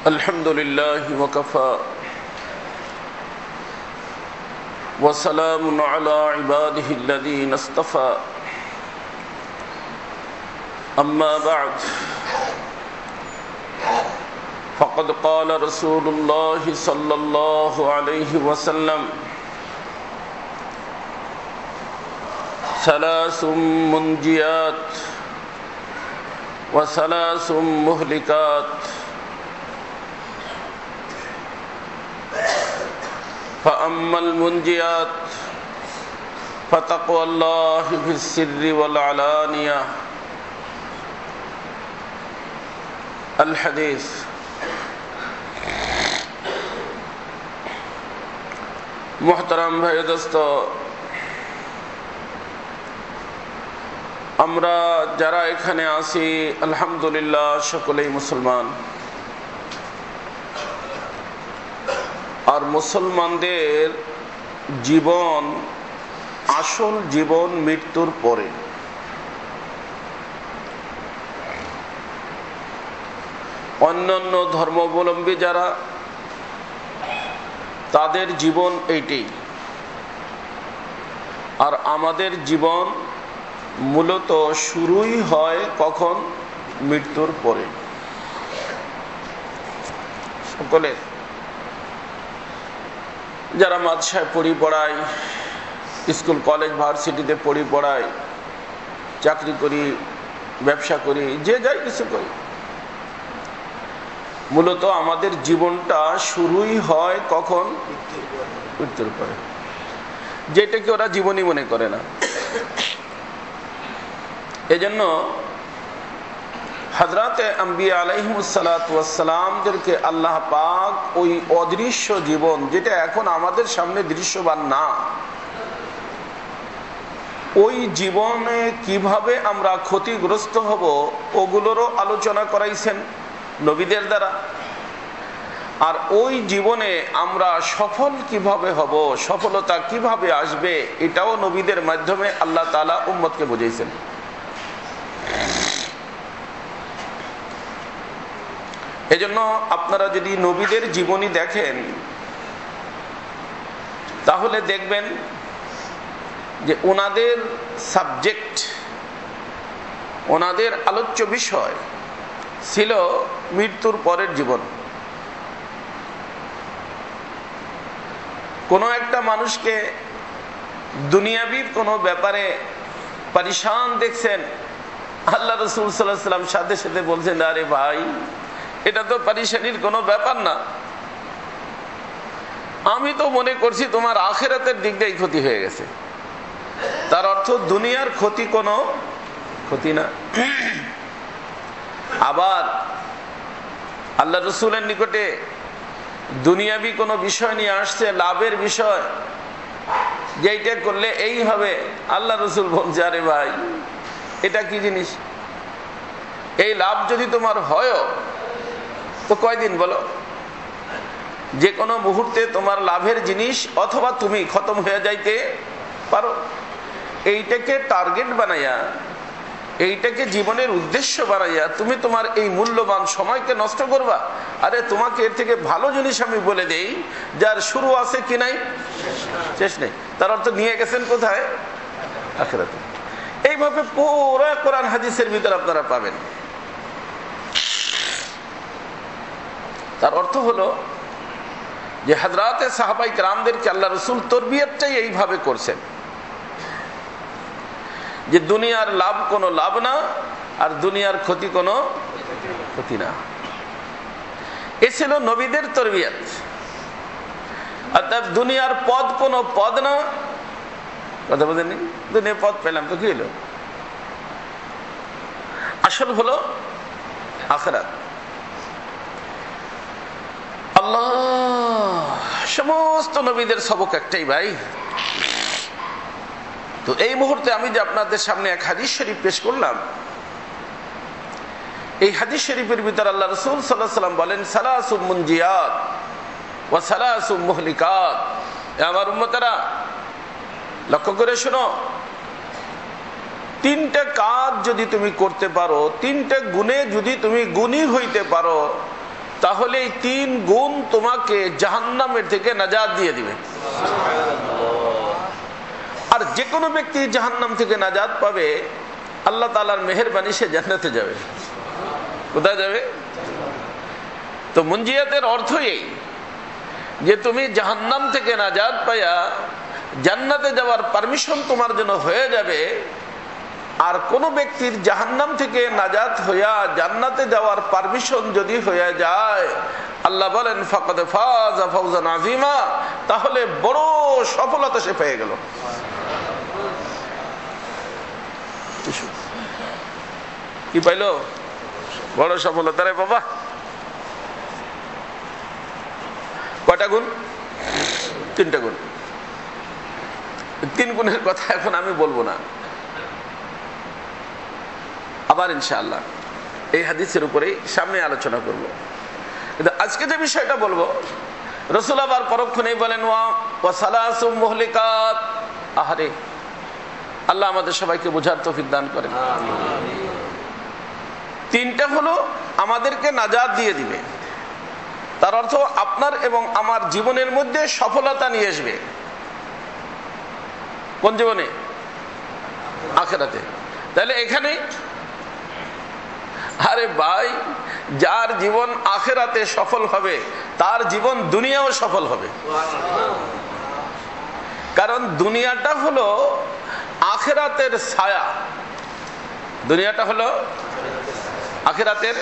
الحمد لله وكفى وسلام على عباده الذين اصطفى أما بعد فقد قال رسول الله صلى الله عليه وسلم ثلاث منجيات وثلاث مهلكات فأما المنجيات فتقوى الله في السر والعلانية الحديث محترم ভাই দোস্ত, আমরা যারা এখানে আছি আলহামদুলিল্লাহ সকলেই মুসলমান। আর মুসলমানদের জীবন, আসল জীবন মৃত্যুর পরে। অন্যান্য ধর্মাবলম্বী যারা, তাদের জীবন এইটাই। আর আমাদের জীবন মূলত শুরুই হয় কখন? মৃত্যুর পরে। সকলের যারা মাদ্রাসায় পড়ি পড়াই, স্কুল কলেজ ভার্সিটিতে পড়ি পড়াই, চাকরি করি, ব্যবসা করি, যে যাই কিছু করি, মূলত আমাদের জীবনটা শুরুই হয় কখন? মৃত্যুর পরে। যেটাকে ওরা জীবনই মনে করে না। এজন্য হযরতে আম্বিয়া আলাইহিমুসসালাতু ওয়াসসালামদেরকে আল্লাহ পাক ওই অদৃশ্য জীবন, যেটা এখন আমাদের সামনে দৃশ্যমান না, ওই জীবনে কিভাবে আমরা ক্ষতিগ্রস্ত হব ওগুলোরও আলোচনা করাইছেন নবীদের দ্বারা। আর ওই জীবনে আমরা সফল কিভাবে হব, সফলতা কিভাবে আসবে, এটাও নবীদের মাধ্যমে আল্লাহ তাআলা উম্মতকে বুঝাইছেন। এজন্য আপনারা যদি নবীদের জীবনী দেখেন তাহলে দেখবেন যে ওনাদের সাবজেক্ট, ওনাদের আলোচ্য বিষয় ছিল মৃত্যুর পরের জীবন। কোনো একটা মানুষকে দুনিয়াবি কোনো ব্যাপারে পরিশান দেখছেন, আল্লাহ রাসূল সাল্লাল্লাহু আলাইহি ওয়াসাল্লাম সাথে সাথে বলছেন, আরে ভাই, এটা তো পরিশানির কোনো ব্যাপার না, আমি তো মনে করছি তোমার আখিরাতের দিকটাই ক্ষতি হয়ে গেছে। তার অর্থ দুনিয়ার ক্ষতি কোনো ক্ষতি না। আবার আল্লাহ রাসূলের নিকটে দুনিয়াবি কোনো বিষয় নিয়ে আসছে, লাভের বিষয়, যেইটা করলে এই হবে, আল্লাহ রাসূল বলছে, আরে ভাই, এটা কি জিনিস? এই লাভ যদি তোমার হয় তো কয়দিন বলো? যে কোনো মুহূর্তে তোমার লাভের জিনিস অথবা তুমি খতম হয়ে যাইতে পারো। এইটাকে টার্গেট বানাইয়া, এইটাকে জীবনের উদ্দেশ্য বানাইয়া তুমি তোমার এই মূল্যবান সময়কে নষ্ট করবা? আরে তোমাকে এর থেকে ভালো জিনিস আমি বলে দেই, যার শুরু আছে কি নাই, শেষ নেই। তার অর্থ নিয়ে গেছেন কোথায়? আখিরাতে। এইভাবে পুরো কোরআন হাদিসের ভিতর আপনারা পাবেন। তার অর্থ হলো যে হযরতে সাহাবায়ে কেরামদেরকে আল্লাহ রাসূল তরবিয়তটাই এইভাবে করছেন যে দুনিয়ার লাভ কোনো লাভ না, আর দুনিয়ার ক্ষতি কোনো ক্ষতি না। এ ছিল নবীদের তরবিয়ত। অর্থাৎ দুনিয়ার পদ কোনো পদ না। কথা বলেননি? দুনিয়ার পদ পেলাম তো কি হলো? আসল হলো আখিরাত। আল্লাহ, সমস্ত নবীদের সবক একটাই ভাই। তো এই মুহূর্তে আমি যে আপনাদের সামনে এক হাদিস শরীফ পেশ করলাম, এই হাদিস শরীফের ভিতর আল্লাহ রাসূল সাল্লাল্লাহু আলাইহি ওয়াসাল্লাম বলেন, সালাসু মুনজিয়াত ওয়া সালাসু মুহলিকাত। আমার উম্মতেরা লক্ষ্য করে শোনো, তিনটা কাজ যদি তুমি করতে পারো, তিনটা গুণে যদি তুমি গুণী হইতে পারো, তাহলে এই 3 গুণ তোমাকে জাহান্নামের থেকে নাজাত দিয়ে দিবে। আর যে কোনো ব্যক্তি জাহান্নাম থেকে নাজাত পাবে, আল্লাহ তাআলার মেহেরবানি, সে জান্নাতে যাবে। কোথায় যাবে? তো মুনজিয়াতের অর্থ এই যে তুমি জাহান্নাম থেকে নাজাত পাইয়া জান্নাতে যাওয়ার পারমিশন তোমার জন্য হয়ে যাবে। আর কোন ব্যক্তির জাহান্নাম থেকে নাজাত হইয়া জান্নাতে যাওয়ার পারমিশন যদি হয়ে যায়, আল্লাহ বলেন ফাকাদ ফাযা ফাওজান আযীমা, তাহলে বড় সফলতা সে পেয়ে গেল। কি পাইল? বড় সফলতা রে বাবা। কয়টা গুণ? 3টা গুণ। 3 গুণের কথা এখন আমি বলবো না, আবার ইনশাআল্লাহ এই হাদিসের উপরেই সামনে আলোচনা করব। কিন্তু আজকে যে বিষয়টা বলবো, রাসূল আবার পরক্ষণেই বলেন ওয়া সালাসুম মুহলিকাত। আহারে, আল্লাহ আমাদের সবাইকে বোঝার তৌফিক দান করেন। 3টা হলো আমাদেরকে নাজাত দিয়ে দিবে। তার অর্থ আপনার এবং আমার জীবনের মধ্যে সফলতা নিয়ে আসবে। কোন জীবনে? আখিরাতে। তাহলে এখানে, আরে ভাই, যার জীবন আখিরাতে সফল হবে তার জীবন দুনিয়াও সফল হবে। কারণ দুনিয়াটা হলো আখিরাতের ছায়া। দুনিয়াটা হলো আখিরাতের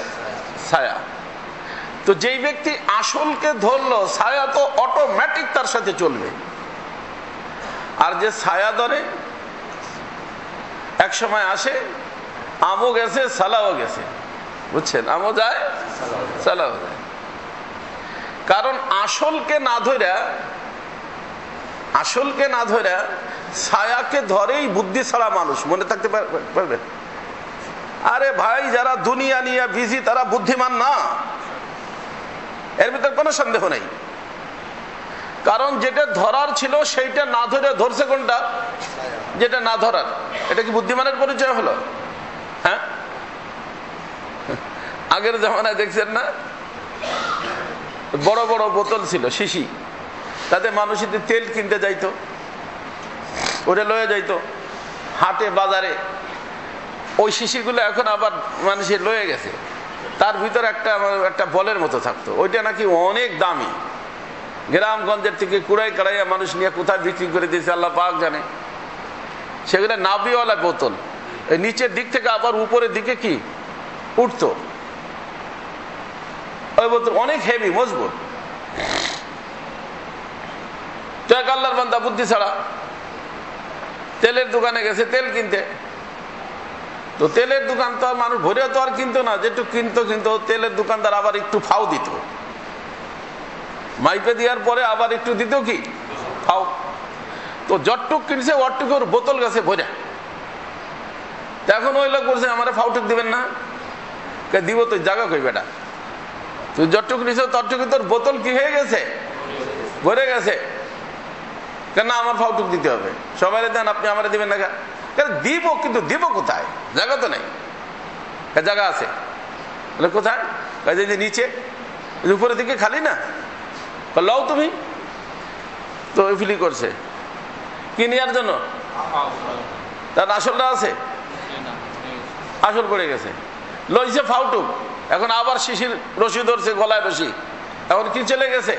ছায়া। তো যেই ব্যক্তি আসলকে ধরলো, ছায়া তো অটোমেটিক তার সাথে চলবে। আর যে ছায়া ধরে, এক সময় আসে আমও গেছে সালাও গেছে, বুঝছেন? আমও যায় সালাও যায়। কারণ আসলকে না ধরে ছায়াকে ধরেই বুদ্ধি ছাড়া মানুষ। মনে থাকতে পারবেন? আরে ভাই, যারা দুনিয়া নিয়ে বিজি তারা বুদ্ধিমান না, এর ভিতর কোনো সন্দেহ নেই। কারণ যেটা ধরার ছিল সেইটা না ধরে ধরছে কোনটা? যেটা না ধরার। এটা কি বুদ্ধিমানের পরিচয় হলো? হ্যাঁ, আগের জামানায় দেখছেন না, বড় বড় বোতল ছিল, শিশি, তাতে মানুষ তেল কিনতে যাইতো, ওটা লয়ে যাইতো হাটে বাজারে। ওই শিশিগুলো এখন আবার মানুষের লয়ে গেছে, তার ভিতরে একটা বলের মতো থাকতো, ওইটা নাকি অনেক দামি। গ্রামগঞ্জের থেকে কুড়াই কাড়াইয়া মানুষ নিয়ে কোথায় বিক্রি করে দিয়েছে আল্লাহ পাক জানে। সেগুলো নাবিওয়ালা বোতল, নিচের দিক থেকে আবার উপরের দিকে কি উঠতো, ওই বোতল অনেক হেভি, মজবুত। তো এক আল্লাহর বান্দা বুদ্ধি ছাড়া তেলের দোকানে গেছে তেল কিনতে। তো তেলের দোকান তো আর মানুষ ভরে তো আর কিনতো না, যেটু কিনতো তেলের দোকানদার আবার একটু ফাও দিত, মাইপে দেওয়ার পরে আবার একটু দিত কি ফাও। তো যতটুক কিনছে অটটুকুর বোতল গেছে ভরে। এখন ওই লোক বলছে আমার ফাউটুক দিবেন না? দিব তো, জায়গা কই বেটা, তুই যতটুকু নিছ ততটুকু তোর বোতল কি হয়ে গেছে, ভরে গেছে। কেন আমার ফাউটুক দিতে হবে? সবাই দেন, আপনি আমার দিবেন না? দিব, কিন্তু দিব কোথায়? জায়গা তো নেই। জায়গা আছে কোথায়? যে নিচে, উপরের দিকে খালি না, লও তুমি। তো ফিলি করছে কি নেওয়ার জন্য? তার আসলটা আছে, আসল পড়ে গেছে, লইছে ফাউটুক। এখন আবার শিশির রশি ধরছে, গলায় রশি, এখন কি চলে গেছে?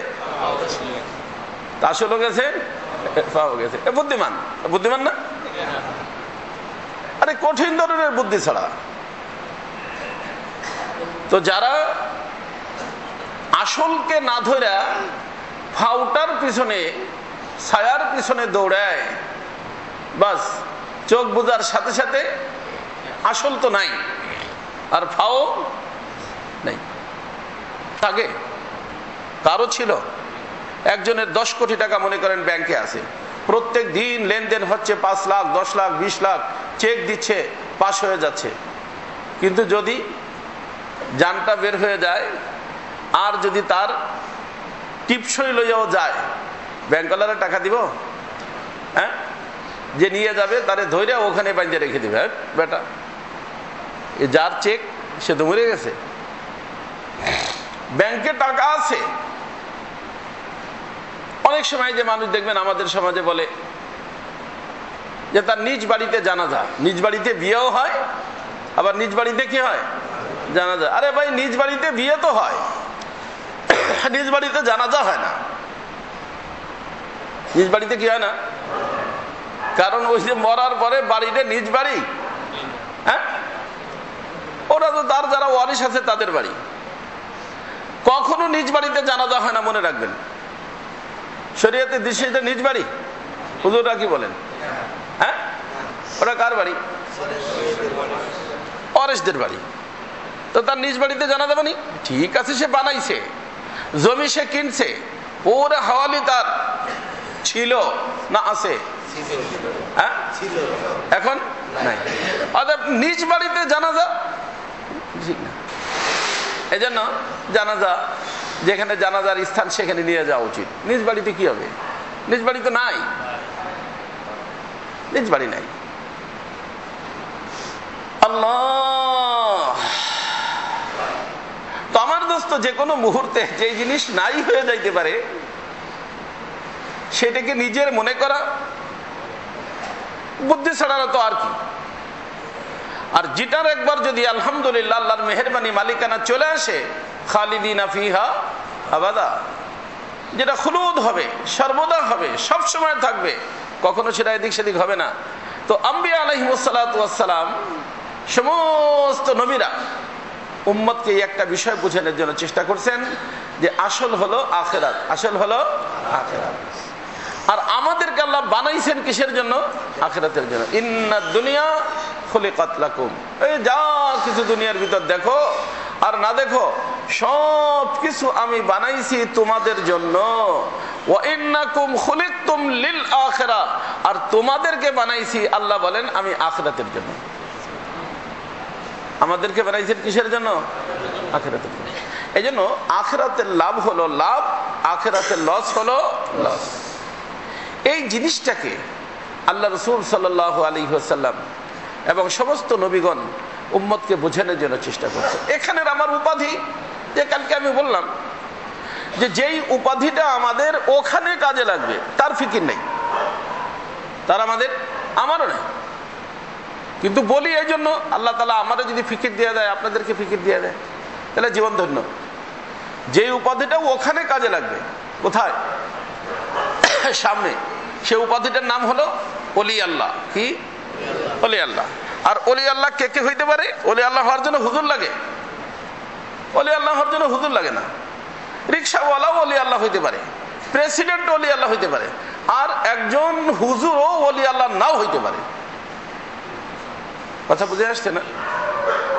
আসলও গেছে, ফাও গেছে। বুদ্ধিমান, বুদ্ধিমান না? আরে কঠিন ধরনের বুদ্ধি ছাড়া। তো যারা আসলকে না ধরে ফাউটার পিছনে, ছায়ার পিছনে দৌড়ায়, বাস চোখ বুজার সাথে সাথে আসল তো নাই আর ফাও নাই। আগে কারো ছিল, একজনের 10 কোটি টাকা মনে করেন ব্যাংকে আছে, প্রত্যেক দিন লেনদেন হচ্ছে 5 লাখ 10 লাখ 20 লাখ, চেক দিচ্ছে, পাস হয়ে যাচ্ছে। কিন্তু যদি জানটা বের হয়ে যায় আর যদি তার টিপসই লইয়াও যায়, ব্যাংকওয়ালারা টাকা দিব? হ্যাঁ, যে নিয়ে যাবে তারে ধরে ওখানে বাইন্ধে রেখে দিবে। বেটা, যার চেক সে তো মরে গেছে। ব্যাংকে টাকা আছে। অনেক সময় যে মানুষ দেখবেন আমাদের সমাজে বলে যে তার নিজ বাড়িতে জানাজা, নিজ বাড়িতে বিয়েও হয়, আবার নিজ বাড়িতে কি হয়, জানাজা। আরে ভাই, নিজ বাড়িতে বিয়ে তো হয়, নিজ বাড়িতে জানাজা হয় না। নিজ বাড়িতে কি হয় না? কারণ ওই যে মরার পরে বাড়িটা নিজ বাড়ি, হ্যাঁ, ওরা তো তার যারা ওয়ারিশ আছে তাদের বাড়ি। কখনো নিজ বাড়িতে জানাজা হয় না, মনে রাখবেন। শরীয়তের দৃষ্টিতে এটা নিজ বাড়ি। হুজুররা কি বলেন? হ্যাঁ, ওরা কার বাড়ি? ওয়ারিশদের বাড়ি। তো তার নিজ বাড়িতে জানাজা মানে ঠিক আছে, সে বানাইছে, জমি সে কিনছে, পুরো হাওয়ালি তার ছিল না আছে? হ্যাঁ, এখন নাই। অর্থাৎ নিজ বাড়িতে জানাজা ঠিক না। এই জন্য জানাজা যেখানে জানাজার স্থান সেখানে নিয়ে যাওয়া উচিত। নিজ বাড়িতে কি হবে? নিজ বাড়ি তো নাই, নিজ বাড়ি নাই। আল্লাহ, তো আমার দোস্ত, যে কোনো মুহূর্তে যে জিনিস নাই হয়ে যাইতে পারে সেটাকে নিজের মনে করা বুদ্ধি ছাড়ানো তো আর কি। আর যেটার একবার যদি আলহামদুলিল্লাহ আল্লাহর মেহেরবানি মালিকানা চলে আসে, খালিদিনা ফিহা আবাদা, যেটা খুলুদ হবে, সর্বদা হবে, সব সময় থাকবে, কখনো সেটা এদিক সেদিক হবে না। তো আম্বিয়া আলাইহিস সালাতু ওয়াস সালাম, সমস্ত নবীরা উম্মতকে একটা বিষয় বোঝানোর জন্য চেষ্টা করছেন যে আসল হলো আখিরাত, আসল হলো আখিরাত। আর আমাদেরকে আল্লাহ বানাইছেন কিসের জন্য? আখিরাতের জন্য। ইন্নাদ দুনিয়া খুলিকাত লাকুম, এই যা কিছু দুনিয়ার ভিতর দেখো আর না দেখো, সব কিছু আমি বানাইছি তোমাদের জন্য। ওয়া ইন্নাকুম খুলিকতুম লিল আখিরাহ, আর তোমাদেরকে বানাইছি, আল্লাহ বলেন, আমি আখিরাতের জন্য। আমাদেরকে বানাইছেন কিসের জন্য? আখিরাতের জন্য। এই জন্য আখিরাতের লাভ হলো লাভ, আখিরাতের লস হলো লস। এই জিনিসটাকে আল্লাহ রাসূল সাল্লাল্লাহু আলাইহি ওয়াসাল্লাম এবং সমস্ত নবীগণ উম্মতকে বোঝানোর জন্য চেষ্টা করছে। এখানের আমার উপাধি, যে কালকে আমি বললাম যে যেই উপাধিটা আমাদের ওখানে কাজে লাগবে তার ফিকির নেই, তার আমারও নেই। কিন্তু বলি এই জন্য, আল্লাহ তাআলা আমাদের যদি ফিকির দিয়ে দেয়, আপনাদেরকে ফিকির দিয়ে দেয়, তাহলে জীবন ধন্য। যেই উপাধিটা ওখানে কাজে লাগবে, কোথায়? সামনে। সে উপাধিটার নাম হলো ওলি আল্লাহ। কি? ওলি আল্লাহ। আর ওলি আল্লাহ কে কে হইতে পারে? ওলি আল্লাহ হওয়ার জন্য হুজুর লাগে? ওলি আল্লাহ হওয়ার জন্য হুজুর লাগে না। রিক্সাওয়ালাও ওলি আল্লাহ হইতে পারে, প্রেসিডেন্ট ওলি আল্লাহ হইতে পারে, আর একজন হুজুরও ওলি আল্লাহ নাও হইতে পারে। কথা বুঝে আসছে না?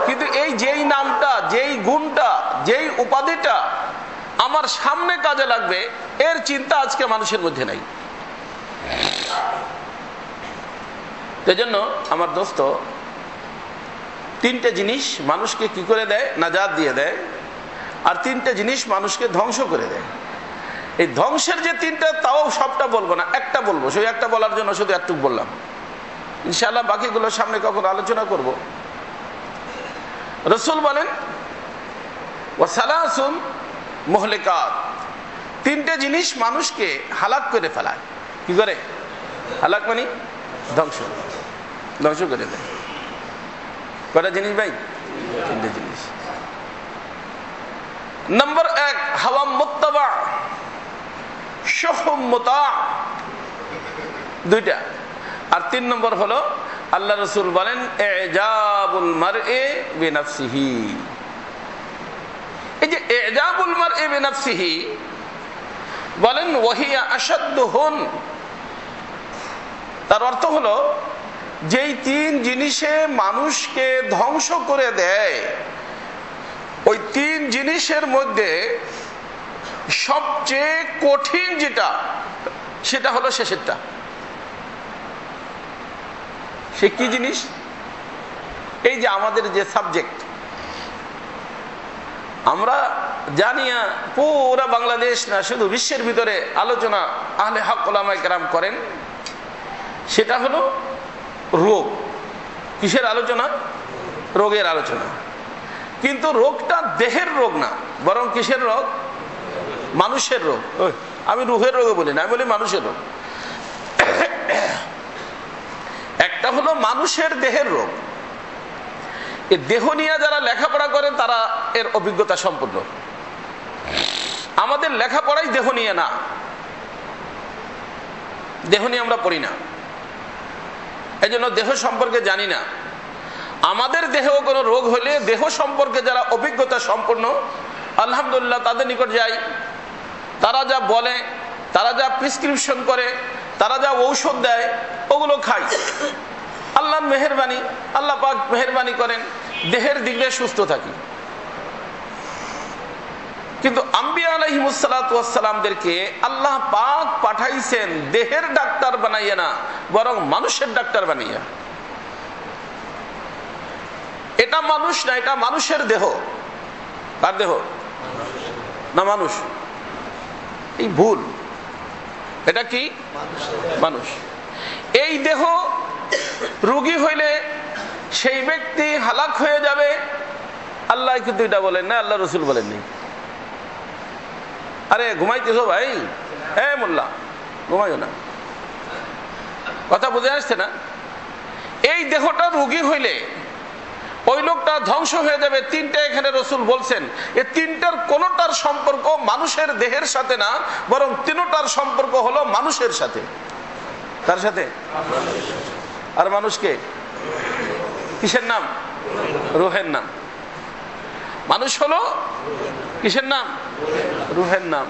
কিন্তু এই যেই নামটা, যেই গুণটা, যেই উপাধিটা আমার সামনে কাজে লাগবে, এর চিন্তা আজকে মানুষের মধ্যে নাই। সেজন্য আমার দোস্ত, তিনটে জিনিস মানুষকে কি করে দেয়? নাজাত দিয়ে দেয়। আর তিনটে জিনিস মানুষকে ধ্বংস করে দেয়। এই ধ্বংসের যে তিনটা, তাও সবটা বলবো না, একটা বলবো। সেই একটা বলার জন্য শুধু একটু বললাম, ইনশাআল্লাহ বাকিগুলো সামনে কখন আলোচনা করব। রাসূল বলেন ওয়া সালাসুন মুহলিকাত, তিনটে জিনিস মানুষকে হালাক করে ফেলায়। কি করে? হালাক মানে ধ্বংস, ধ্বংস করে দেয়। কয়টা জিনিস ভাই? তিনটে জিনিস। নম্বর 1, হাওয়া মুত্তাবা, শুহুম মুতা, দুইটা। আর 3 নম্বর হলো আল্লাহ রাসূল বলেন ইজাবুল মারই বিনাফসিহি। এই যে ইজাবুল মারই বিনাফসিহি বলেন ওয়াহিয়া আশাদ্দুহুন, তার অর্থ হলো যেই 3 জিনিসে মানুষকে ধ্বংস করে দেয়, ওই 3 জিনিসের মধ্যে সবচেয়ে কঠিন যেটা, সেটা হলো শেষেরটা। সে কি জিনিস? এই যে আমাদের যে সাবজেক্ট, আমরা জানিয়া পুরা বাংলাদেশ না শুধু বিশ্বের ভিতরে আলোচনা আহলে হক উলামায়ে কেরাম করেন, সেটা হলো রোগ। কিসের আলোচনা? রোগের আলোচনা। কিন্তু রোগটা দেহের রোগ না, বরং কিসের রোগ? মানুষের রোগ। আমি রুহের রোগ বলি না, আমি বলি মানুষের রোগ। একটা হলো মানুষের দেহের রোগ। এই দেহ নিয়ে যারা লেখাপড়া করে তারা এর অভিজ্ঞতা সম্পূর্ণ। আমাদের লেখাপড়াই দেহ নিয়ে না, দেহ নিয়ে আমরা পড়ি না, এই জন্য দেহ সম্পর্কে জানি না। আমাদের দেহেও কোনো রোগ হলে দেহ সম্পর্কে যারা অভিজ্ঞতা সম্পন্ন, আলহামদুলিল্লাহ তাদের নিকট যাই, তারা যা বলে, তারা যা প্রেসক্রিপশন করে, তারা যা ঔষধ দেয়, ওগুলো খাই। আল্লাহর মেহেরবানি, আল্লাহ পাক মেহেরবানি করেন, দেহের দিক দিয়ে সুস্থ থাকি। কিন্তু আম্বিয়া আলাইহিমুসসালাতু ওয়াসসালামদেরকে আল্লাহ পাক পাঠাইছেন দেহের ডাক্তার বানাইয়া না, বরং মানুষের ডাক্তার বানাইয়া। এটা মানুষ না, এটা মানুষের দেহ। কার দেহ? না মানুষ, এই ভুল। এটা কি? মানুষ। এই দেহ রোগী হইলে সেই ব্যক্তি হালাক হয়ে যাবে, আল্লাহ কিন্তু এটা বলেন না, আল্লাহ রসুল বলেননি। আরে ঘুমাইতেছো ভাই? হ্যাঁ মোল্লা, ঘুমাইও না। কথা বুঝে আসছে না? এই দেহটা রোগী হইলে ওই লোকটা ধ্বংস হয়ে যাবে। তিনটা এখানে রসুল বলছেন, এই তিনটার কোনটার সম্পর্ক মানুষের দেহের সাথে না, বরং তিনটার সম্পর্ক হলো মানুষের সাথে। তার সাথে? আর মানুষকে কিসের নাম? রুহের নাম। মানুষ হলো কিসের নাম? রুহের নাম।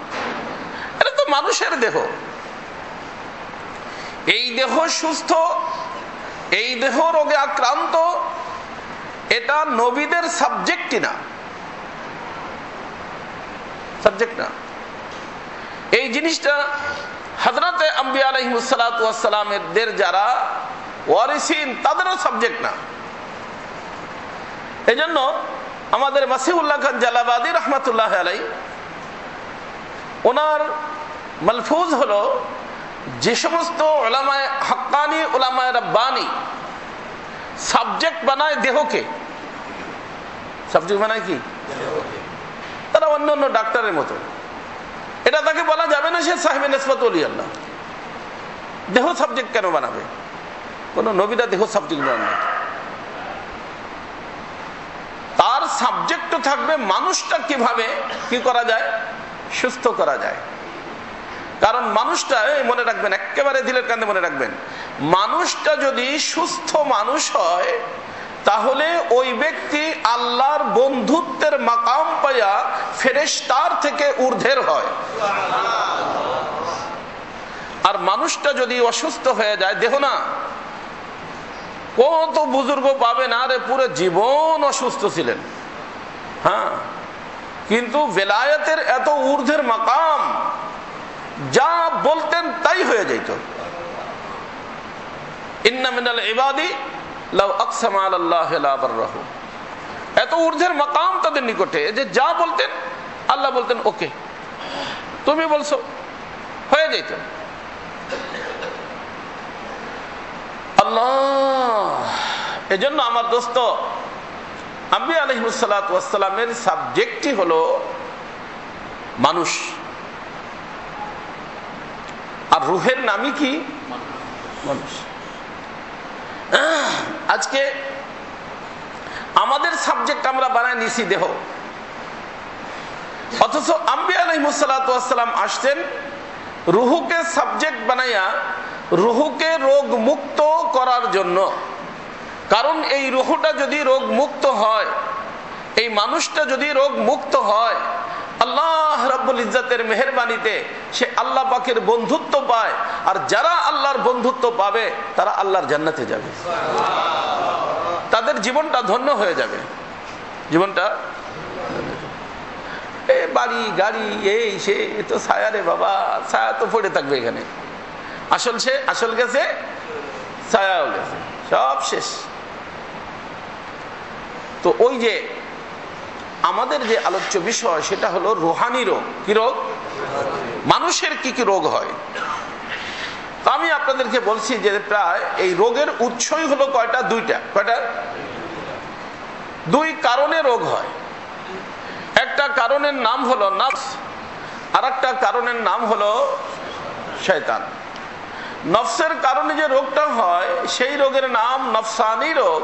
এটা তো মানুষের দেহ। এই দেহ সুস্থ, এই দেহ রোগে আক্রান্ত, এটা নবীদের সাবজেক্টই না, সাবজেক্ট না। এই জিনিসটা হযরতে আম্বিয়া আলাইহিমুসসালাতু ওয়াসসালামের যারা ওয়ারিসিন তাদেরও সাবজেক্ট না। এজন্য আমাদের মাসিহুল্লাহ খান জালাবাদী রহমাতুল্লাহ আলাইহি, ওনার মালফুজ হলো, যে সমস্ত উলামায়ে হাক্কানি, উলামায়ে রাব্বানি সাবজেক্ট বানায় দেহকে, সাবজেক্ট বানায় কি? তারা অন্য অন্য ডাক্তারের মতো। এটা তাকে বলা যাবে না সে সাহেবে নিসবত ওলি আল্লাহ। দেহ সাবজেক্ট কেন বানাবে? কোন নবীরা দেহ সাবজেক্ট বানাবে? তার সাবজেক্টও থাকবে মানুষটা কিভাবে কি করা যায়, সুস্থ করা যায়। কারণ মানুষটা, মনে রাখবেন, একেবারে দিলের কান্দে মনে রাখবেন, মানুষটা যদি সুস্থ মানুষ হয় তাহলে ওই ব্যক্তি আল্লাহর বন্ধুত্বের মাকাম পাইয়া ফেরেশতার থেকে ঊর্ধ্বের হয়। আর মানুষটা যদি অসুস্থ হয়ে যায়, দেহ না, কত বুজুর্গ পাবে না রে পুরো জীবন অসুস্থ ছিলেন, হ্যাঁ, কিন্তু বেলায়েতের এত ঊর্ধ্বের মাকাম, যা বলতেন তাই হয়ে যেত। ইন্না মিনাল ইবাদি লাউ আকসামা আলাল্লাহি লা বাররাহু। এত ঊর্ধ্বের মাকাম তাদের নিকটে যে যা বলতেন আল্লাহ বলতেন ওকে, তুমি বলছো, হয়ে যেত। আল্লাহ, এজন্য আমার দোস্ত, আম্বিয়া আলাইহিমুসসালাতু ওয়াসসালামের সাবজেক্টই হলো মানুষ, আর রুহের নামই কি? মানুষ। আজকে আমাদের সাবজেক্ট আমরা বানায় নিছি দেহ, অথচ আম্বিয়া আলাইহিমুসসালাতু ওয়াসসালাম আসছেন রুহুকে সাবজেক্ট বানাইয়া রুহুকে রোগ মুক্ত করার জন্য। কারণ এই রুহুটা যদি রোগ মুক্ত হয়, এই মানুষটা যদি রোগ মুক্ত হয়, আল্লাহ রাব্বুল ইজ্জতের মেহেরবানিতে সে আল্লাহ পাকের বন্ধুত্ব পায়। আর যারা আল্লাহর বন্ধুত্ব পাবে তারা আল্লাহর জান্নাতে যাবে, তাদের জীবনটা ধন্য হয়ে যাবে। জীবনটা বাড়ি গাড়ি এই সে তো ছায়া রে বাবা, ছায়া তো পড়ে থাকবে এখানে, আসল গেছে, ছায়াও গেছে, সব শেষ। তো ওই যে আমাদের যে আলোচ্য বিষয় সেটা হলো রুহানি রোগ। কি রোগ? মানুষের কি কি রোগ হয়। তো আমি আপনাদেরকে বলছি যে প্রায় এই রোগের উৎসই হলো কয়টা? দুইটা। কয়টা? দুই কারণে রোগ হয়। একটা কারণের নাম হলো নফস, আর একটা কারণের নাম হলো শয়তান। নফসের কারণে যে রোগটা হয় সেই রোগের নাম নফসানি রোগ,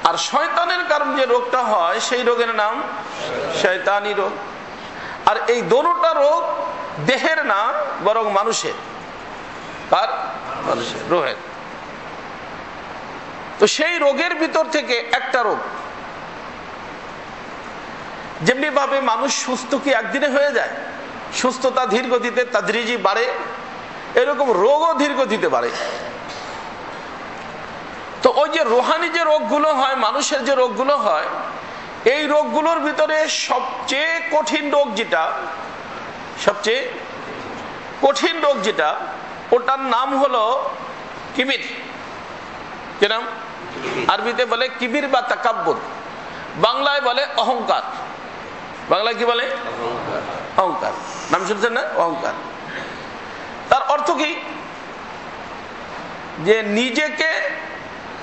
আর শয়তানের কারণে যে রোগটা হয় সেই রোগের নাম শয়তানি রোগ। আর এই দোনোটা রোগ দেহের না, বরং মানুষের। আর মানুষের রোগের, তো সেই রোগের ভিতর থেকে একটা রোগ, যেমনি ভাবে মানুষ সুস্থ কি একদিনে হয়ে যায়, সুস্থতা ধীর গতিতে তাদরিজি বাড়ে, এরকম রোগও ধীর গতিতে বাড়ে। তো ওই যে রোহানি যে রোগগুলো হয়, মানুষের যে রোগগুলো হয়, এই রোগগুলোর ভিতরে সবচেয়ে কঠিন রোগ যেটা, সবচেয়ে কঠিন রোগ যেটা, ওটার নাম হলো কিবির। কি নাম? আরবিতে বলে কিবির বা তাকাব্বুর, বাংলায় বলে অহংকার। বাংলায় কি বলে? অহংকার। নাম শুনছেন না? অহংকার। তার অর্থ কি? যে নিজেকে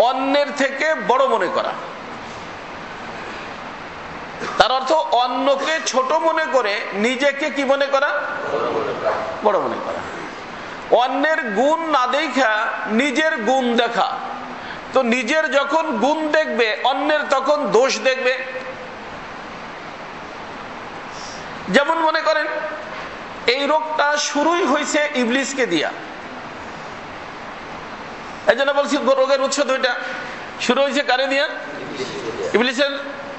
অন্যের থেকে বড় মনে করা। তার অর্থ অন্যকে ছোট মনে করে নিজেকে কি মনে করা? বড় মনে করা। অন্যের গুণ না দেখা নিজের গুণ দেখা। তো নিজের যখন গুণ দেখবে, অন্যের তখন দোষ দেখবে। যেমন মনে করেন এই রোগটা শুরুই হয়েছে ইবলিসকে দিয়া। এই জন্য বলছি রোগের উৎস দুইটা। শুরু হয়েছে কারে দিয়া? ইবলিসের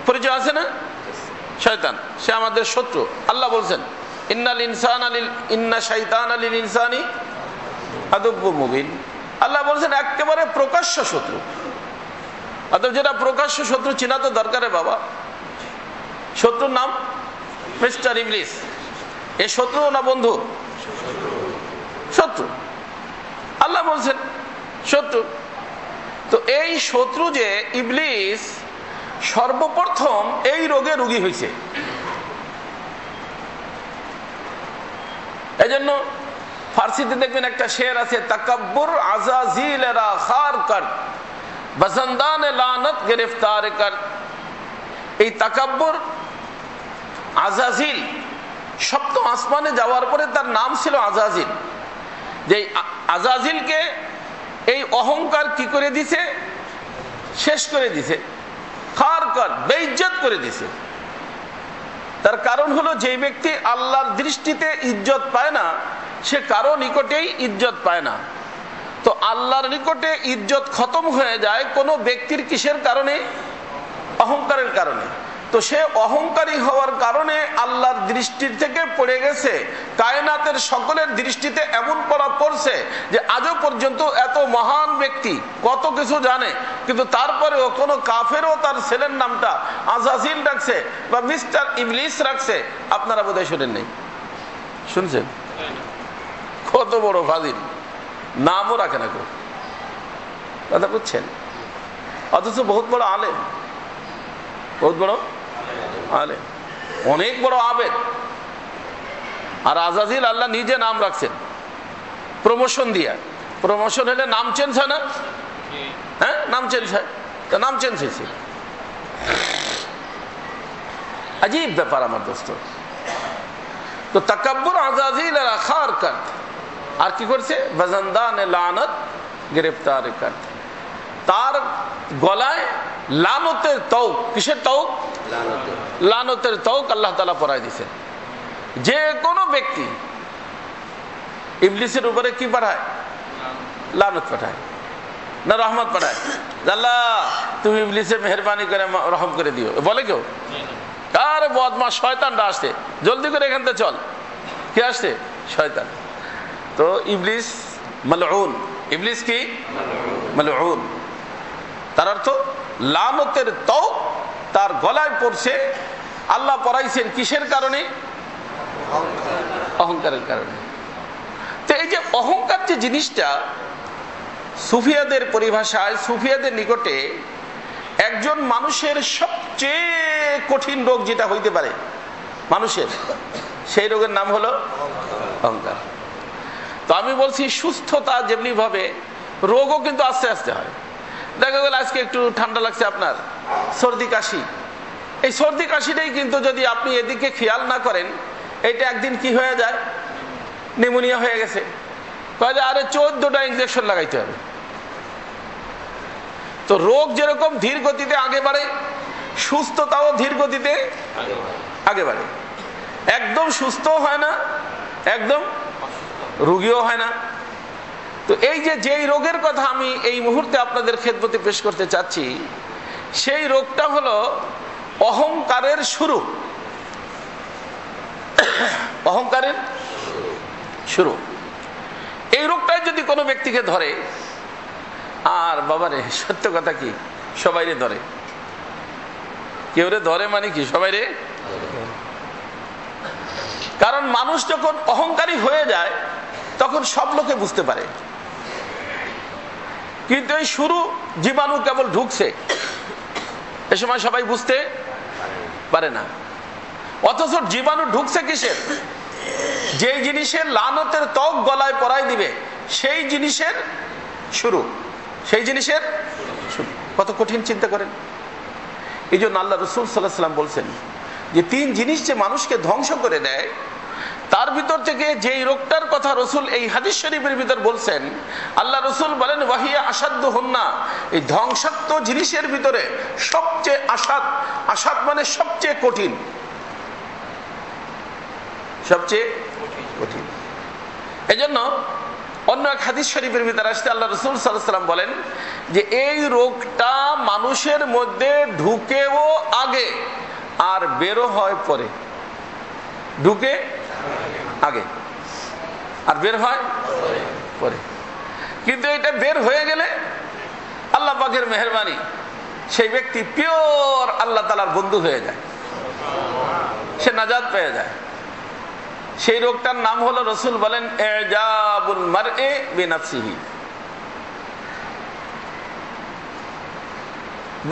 পরিচয় আছে না? শয়তান, সে আমাদের শত্রু। আল্লাহ বলছেন ইন্না শাইতানা লিল ইনসানি আদুব্বুম মুবিন। আল্লাহ বলছেন একেবারে প্রকাশ্য শত্রু। অতএব যেটা প্রকাশ্য শত্রু চিনা তো দরকারে বাবা। শত্রুর নাম মিস্টার ইবলিস। এ শত্রু না বন্ধু? শত্রু। আল্লাহ বলছেন শত্রু। তো এই শত্রু যে ইবলিস, সর্বপ্রথম এই রোগে রোগী হয়েছে। এই জন্য ফার্সিতে দেখবেন একটা শের আছে, তাকাব্বুর আজাজিলেরা খার কর বসন্দান লানত গ্রেফতার কর। এই তাকাব্বুর আজাজিল সপ্তম আসমানে যাওয়ার পরে তার নাম ছিল আজাজিল। যে আজাজিলকে এই অহংকার কি করে দিছে? শেষ করে দিছে, খার কর, বেইজ্জত করে দিছে। তার কারণ হলো যে ব্যক্তি আল্লাহর দৃষ্টিতে ইজ্জত পায় না, সে কারো নিকটেই ইজ্জত পায় না। তো আল্লাহর নিকটে ইজ্জত খতম হয়ে যায় কোনো ব্যক্তির কিসের কারণে? অহংকারের কারণে। তো সে অহংকারী হওয়ার কারণে আল্লাহর দৃষ্টির থেকে পড়ে গেছে, কায়নাতের সকলের দৃষ্টিতে এমন পড়া পড়ছে যে আজও পর্যন্ত এত মহান ব্যক্তি কত কিছু জানে, কিন্তু তারপরেও কোনো কাফেরও তার ছেলের নামটা আজাজিল রাখছে বা মিস্টার ইবলিস রাখছে। আপনারা বোধহয় শুনেন নেই, শুনছেন? কত বড় ফাজিল, নামও রাখে না কেউ। কথা বুঝছেন? অথচ বহুত বড় আলেম, বহুত বড় আলেম, অনেক বড় আবেদ। আর আজাজিল আল্লাহ নিজে নাম রাখছেন প্রমোশন দিয়া। প্রমোশন হলে নাম চেঞ্জ হয় না? হ্যাঁ, নাম চেঞ্জ হয়। তো নাম চেঞ্জ হয়েছে। আজীব ব্যাপার আমার দোস্ত। তো তাকাব্বুর আজাজিল রাখার কাট, আর কি করছে? বাজানদানে লানত গ্রেফতার কাট। তার গলায় লানতের তৌক। কিসের তৌক? লানতের তৌক আল্লাহ তাআলা পরায় দিয়েছেন। যে কোনো ব্যক্তি ইবলিসের উপরে কি পাঠায়? লানত পাঠায় না রহমত পাঠায়? আল্লাহ তুমি ইবলিসে মেহরবানি করে রহম করে দিও, বলে কেউ? আরে বদমাশ, শয়তানটা আসছে, জলদি করে এখান থেকে চল। কে আসছে? শয়তান। তো ইবলিস মালউন। ইবলিস কি? মালউন। তার অর্থ লানতের তৌক তার গলায় পড়ছে। আল্লাহ পড়াইছেন কিসের কারণে? অহংকারের কারণে। তো এই যে অহংকার যে জিনিসটা, সুফিয়াদের পরিভাষায়, সুফিয়াদের নিকটে একজন মানুষের সবচেয়ে কঠিন রোগ যেটা হইতে পারে মানুষের, সেই রোগের নাম হলো অহংকার। তো আমি বলছি সুস্থতা যেমনি ভাবে রোগও কিন্তু আস্তে আস্তে হয়। দেখা গেল আজকে একটু ঠান্ডা লাগছে, আপনার সর্দি কাশি, এই সর্দি কাশিটাই কিন্তু যদি আপনি এদিকে খেয়াল না করেন, এটা একদিন কি হয়ে যায়, নিউমোনিয়া হয়ে গেছে, আরে 14টা ইনজেকশন লাগাইতে হবে। তো রোগ যেরকম ধীর গতিতে আগে বাড়ে, সুস্থতাও ধীর গতিতে আগে বাড়ে। একদম সুস্থ হয় না, একদম রোগীও হয় না। তো এই যেই রোগের কথা আমি এই মুহূর্তে আপনাদের খেদমতে পেশ করতে চাচ্ছি, সেই রোগটা হলো অহংকারের শুরু। অহংকারের শুরু। এই রোগটাই যদি কোনো ব্যক্তিকে ধরে, আর বাবারে সত্য কথা কি, সবাইরে ধরে। কেউ রে ধরে মানে কি, সবাইরে। কারণ মানুষ যখন অহংকারী হয়ে যায় তখন সব লোকে বুঝতে পারে, কিন্তু এই শুরু জীবাণু কেবল ঢুকছে, এ সময় সবাই বুঝতে পারে না। অথচ জীবাণু ঢুকছে কিসের, যেই জিনিসের লানতের ত্বক গলায় পরাই দিবে সেই জিনিসের শুরু, সেই জিনিসের শুরু। কত কঠিন চিন্তা করেন। এই জন্য আল্লাহ রসুল সাল্লাল্লাহু আলাইহি ওয়াসাল্লাম বলছেন যে 3 জিনিস যে মানুষকে ধ্বংস করে দেয়, তার ভিতর থেকে যেই রোগটার কথা রসুল এই হাদিস শরীফের ভিতর বলছেন, আল্লাহ রসুল বলেন ওয়াহিয়া আসাদ্দু হুন্না, এই ধ্বংসাত্মক জিনিসের ভিতরে সবচেয়ে আসাদ মানে সবচেয়ে কঠিন, সবচেয়ে কঠিন। এজন্য অন্য এক হাদিস শরীফের ভিতরে আসতে আল্লাহ রসুল সাল্লাল্লাহু আলাইহি ওয়াসাল্লাম বলেন যে এই রোগটা মানুষের মধ্যে ঢুকেও আগে আর বেরো হয় পরে। ঢুকে আগে আর বের হয় পরে। কিন্তু এটা বের হয়ে গেলে আল্লাহ পাকের মেহেরবানি, সেই ব্যক্তি পিওর আল্লাহ তাআলার বন্ধু হয়ে যায়, সে নাজাত পেয়ে যায়। সেই রোগটার নাম হলো, রসুল বলেন ইজাবুল মারই বিনাফসিহি।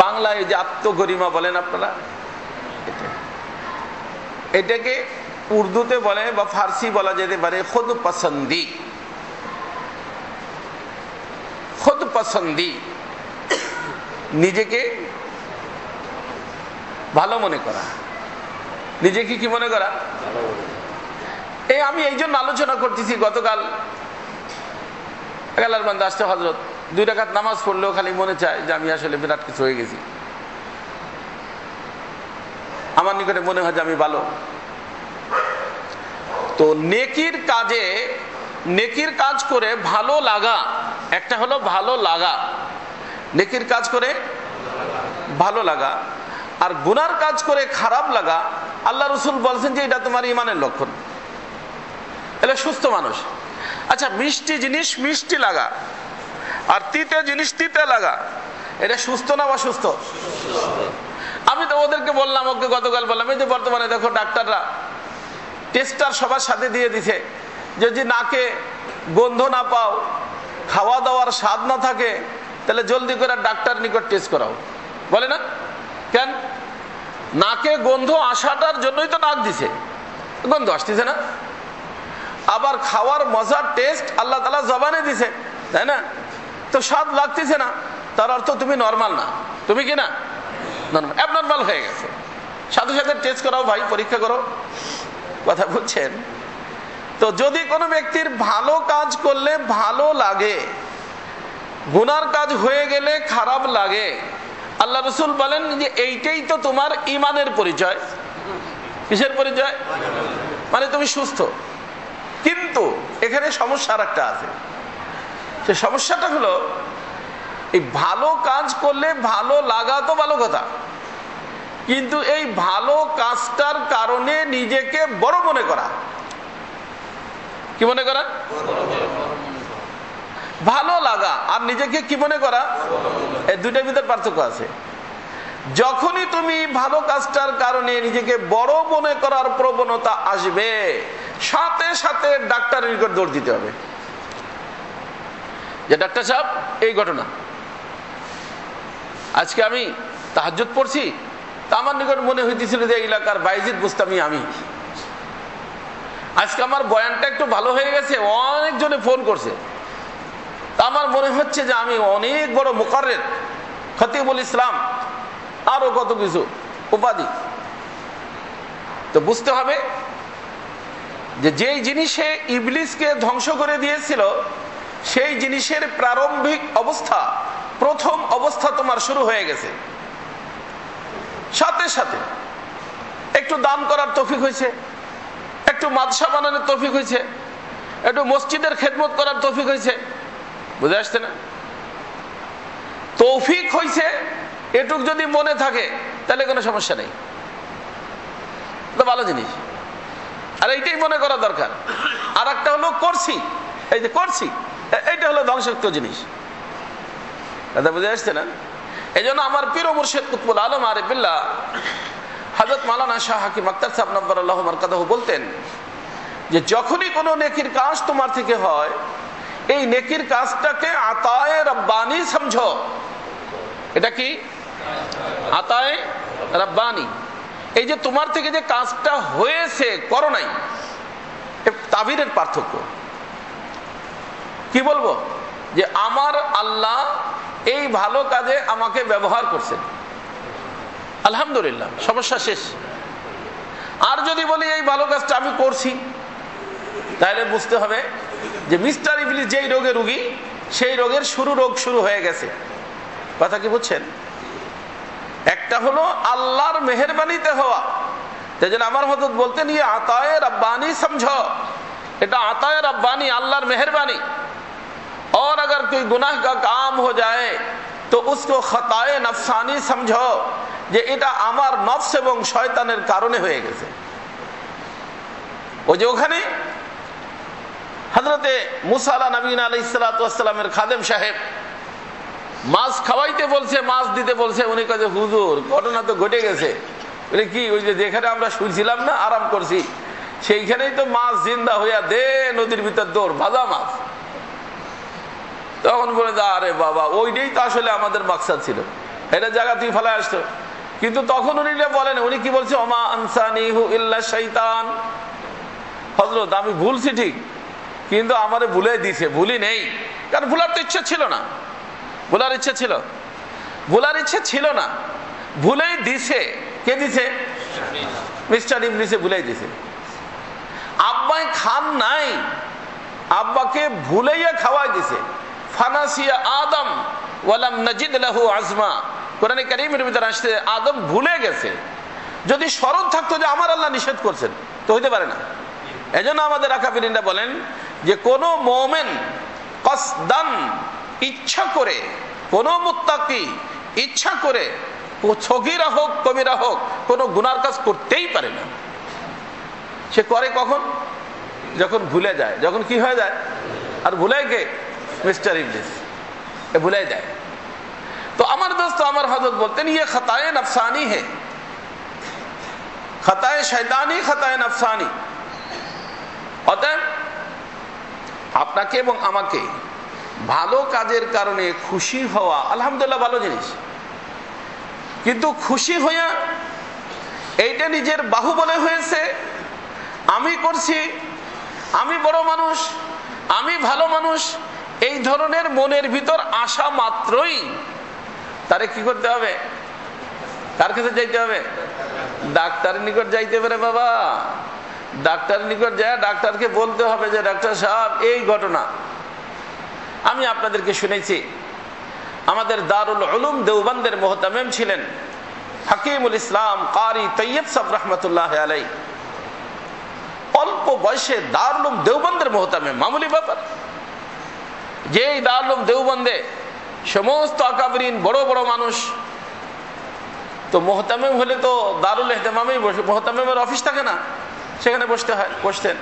বাংলায় যে আত্মগরিমা বলেন আপনারা, এটাকে উর্দুতে বলে বা ফার্সি বলা যেতে পারে খুদ পছন্দি। খুদ পছন্দি, নিজেকে ভালো মনে করা, নিজেকে কি মনে করা। এই আমি এই জন্য আলোচনা করতেছি, গতকাল আল্লাহর বান্দা আসতে হযরত 2 রাকাত নামাজ পড়লেও খালি মনে চায় যে আমি আসলে বিরাট কিছু হয়ে গেছি, আমার নিকটে মনে হয় যে আমি ভালো। তো নেকির কাজ করে ভালো লাগা, একটা হলো ভালো লাগা, নেকির কাজ করে ভালো লাগা, আর গুনার কাজ করে খারাপ লাগা। আল্লাহ রসুল বলছেন যে এটা তোমার ইমানের লক্ষণ, এলে সুস্থ মানুষ। আচ্ছা, মিষ্টি জিনিস মিষ্টি লাগা আর তিতে জিনিস তিতে লাগা, এটা সুস্থ না অসুস্থ? আমি তো ওদেরকে বললাম, ওকে গতকাল বললাম, এই যে বর্তমানে দেখো ডাক্তাররা টেস্টার সবার সাথে দিয়ে দিছে, যদি নাকে গন্ধ না পাও, খাওয়া দাওয়ার স্বাদ না থাকে, তাহলে জলদি করে ডাক্তার নিকট টেস্ট করাও, বলে না? কেন? নাকে গন্ধ আসাটার জন্যই তো নাক দিছে, গন্ধ আসতেছে না। আবার খাওয়ার মজার টেস্ট আল্লাহ তাআলা জবানে দিছে, তাই না? তো স্বাদ লাগতেছে না, তার অর্থ তুমি নরমাল না, তুমি কি না নরমাল, অ্যাবনরমাল হয়ে গেছে। সাথে সাথে টেস্ট করাও ভাই, পরীক্ষা করো, কথা বুঝছেন? তো যদি কোনো ব্যক্তির ভালো কাজ করলে ভালো লাগে, গুনার কাজ হয়ে গেলে খারাপ লাগে, আল্লাহ রসুল বলেন যে এইটাই তো তোমার ইমানের পরিচয়। কিসের পরিচয়? মানে তুমি সুস্থ। কিন্তু এখানে সমস্যা আর একটা আছে। সে সমস্যাটা হলো, এই ভালো কাজ করলে ভালো লাগা তো ভালো কথা, কিন্তু এই ভালো কাজটার কারণে নিজেকে বড় মনে করা। কি মনে করা? ভালো লাগা আর নিজেকে কি মনে করা, এই দুইটার ভিতর পার্থক্য আছে। যখনই তুমি ভালো কাজটার কারণে নিজেকে বড় মনে করার প্রবণতা আসবে, সাথে সাথে ডাক্তারের নিকট দৌড় দিতে হবে, যে ডাক্তার সাহেব এই ঘটনা, আজকে আমি তাহাজ্জুদ পড়ছি, তা আমার নিকট মনে হইতেছিল যে এলাকার বাইজিদ বুস্তামি আমি, আজকে আমার বয়ানটা একটু ভালো হয়ে গেছে, অনেকজনে ফোন করছে, তা আমার মনে হচ্ছে যে আমি অনেক বড় মুকাররির, খতিবুল ইসলাম, আরো কত কিছু। উপাধি। তো বুঝতে হবে যে যেই জিনিসে ইবলিসকে ধ্বংস করে দিয়েছিল সেই জিনিসের প্রারম্ভিক অবস্থা, প্রথম অবস্থা তোমার শুরু হয়ে গেছে। সাথে সাথে একটু দান করার তৌফিক হয়েছে, একটু মাদ্রাসা বানানোর তৌফিক হয়েছে, একটু মসজিদের খেদমত করার তৌফিক হয়েছে। বুঝে আসছে না? তৌফিক হয়েছে এটুক যদি মনে থাকে তাহলে কোনো সমস্যা নেই, তো ভালো জিনিস। আর এইটাই মনে করা দরকার। আর একটা হলো করছি, এই যে করছি, এইটা হলো ধ্বংসাত্মক জিনিস। কথা বুঝে আসছে না? এই জন্য আমার পীর ও মুর্শিদ কুতুবুল আলম আরিফুল্লাহ হযরত মাওলানা শাহ হাকিম আখতার সাহেব নব্বরাল্লাহু মারকাদাহু বলতেন যে যখনই কোনো নেকির কাজ তোমার থেকে হয়, এই নেকির কাজটাকে আতায়ে রব্বানি সমঝো। এটা কি? আতায়ে রব্বানি। এই যে তোমার থেকে যে কাজটা হয়েছে, করো নাই, তাবিরের পার্থক্য। কি বলবো? যে আমার আল্লাহ এই ভালো কাজে আমাকে ব্যবহার করছেন, আলহামদুলিল্লাহ, সমস্যা শেষ। আর যদি বলি এই ভালো কাজটা আমি করছি, তাহলে বুঝতে হবে যে মিস্টার ইবলিস যেই রোগে রোগী, সেই রোগের রোগ শুরু হয়ে গেছে। কথা কি বুঝছেন? একটা হলো আল্লাহর মেহেরবানিতে হওয়া। তাই জন্য আমার হযরত বলতেন ইয়ে আতায়ে রব্বানি সমঝো, এটা আতায়ে রব্বানি, আল্লাহর মেহেরবানি। और अगर कोई गुनाह का काम हो जाए तो उसको खताए नफसानी समझो, যে এটা আমার নফস এবং শয়তানের কারণে হয়ে গেছে। ওই যে ওখানে হযরতে মুসা নবীনা আলাইহিস সালাতু ওয়াস সালামের খাদেম সাহেব মাছ খাওয়াইতে বলছে, মাছ দিতে বলছে। উনি কয় যে হুজুর, ঘটনা তো ঘটে গেছে। বলে কি? ওই যে যেখানে আমরা শুয়েছিলাম না, আরাম করছি, সেইখানেই তো মাছ জিন্দা হইয়া দে নদীর ভিতর দৌড়, ভাজা মাছ। তখন বলে যে আরে বাবা, ওইটাই তো আসলে আমাদের মাকসাদ ছিল, এটা জায়গা তুই ফেলা আসতো। কিন্তু তখন উনি বলেন, উনি কি বলছে? ওমা আনসানিহু ইল্লা শাইতান। হযরত আমি ভুলছি ঠিক, কিন্তু আমারে ভুলে দিছে, ভুলি নেই। কারণ ভুলার তো ইচ্ছা ছিল না, ভুলার ইচ্ছা ছিল, ভুলার ইচ্ছা ছিল না, ভুলেই দিছে। কে দিছে? মিস্টার ইবলিসে ভুলেই দিছে। আব্বাই খান নাই, আব্বাকে ভুলাইয়া খাওয়াই দিছে। ফানাসিয়া আদম ওয়ালাম নাজিদ লাহু আজমা। কোরআনে কারীমের ভিতরে আসছে আদম ভুলে গেছে। যদি স্মরণ থাকতো যে আমার আল্লাহ নিষেধ করছেন, তো হইতে পারে না। এজন্য আমাদের আকাবিরিনরা বলেন যে কোন মুমিন কসদান, ইচ্ছা করে, কোন মুত্তাকি ইচ্ছা করে, সগীরা হোক কবিরা হোক, কোন গুনার কাজ করতেই পারে না। সে করে কখন? যখন ভুলে যায়, যখন কি হয়ে যায়। আর ভুলে কে? মিস্টার ইবলিস, এ ভুলে যায়। তো আমার দোস্ত, আমার হযরত বলতেন ইয়ে খতায়ে নফসানি হে, খতায়ে শয়তানি, খতায়ে নফসানি। অতএব আপনাকে এবং আমাকে ভালো কাজের কারণে খুশি হওয়া আলহামদুলিল্লাহ ভালো জিনিস, কিন্তু খুশি হইয়া এইটা নিজের বাহুবলে হয়েছে, আমি করছি, আমি বড় মানুষ, আমি ভালো মানুষ, এই ধরনের মনের ভিতর আসা মাত্রই তারে কি করতে হবে? কার কাছে যাইতে হবে? ডাক্তারের নিকট যাইতে পারে বাবা। ডাক্তারের নিকট যায়, ডাক্তারকে বলতে হবে যে ডাক্তার সাহেব এই ঘটনা। আমি আপনাদেরকে শুনেছি, আমাদের দারুল উলুম দেওবন্দের মুহতামিম ছিলেন হাকিমুল ইসলাম কারি তৈয়ব সাহেব রহমতুল্লাহ আলাই। অল্প বয়সে দারুল উলুম দেওবন্দের মুহতামিম, মামুলি ব্যাপার। যেই দারুল উলুম দেওবন্দে সমস্ত আকাবিরিন বড় বড় মানুষ, তো মুহতামিম হলে তো দারুল ইহতিমামেই বসে, মুহতামিমের অফিস থাকে না, সেখানে বসতে হয়, বসতেন।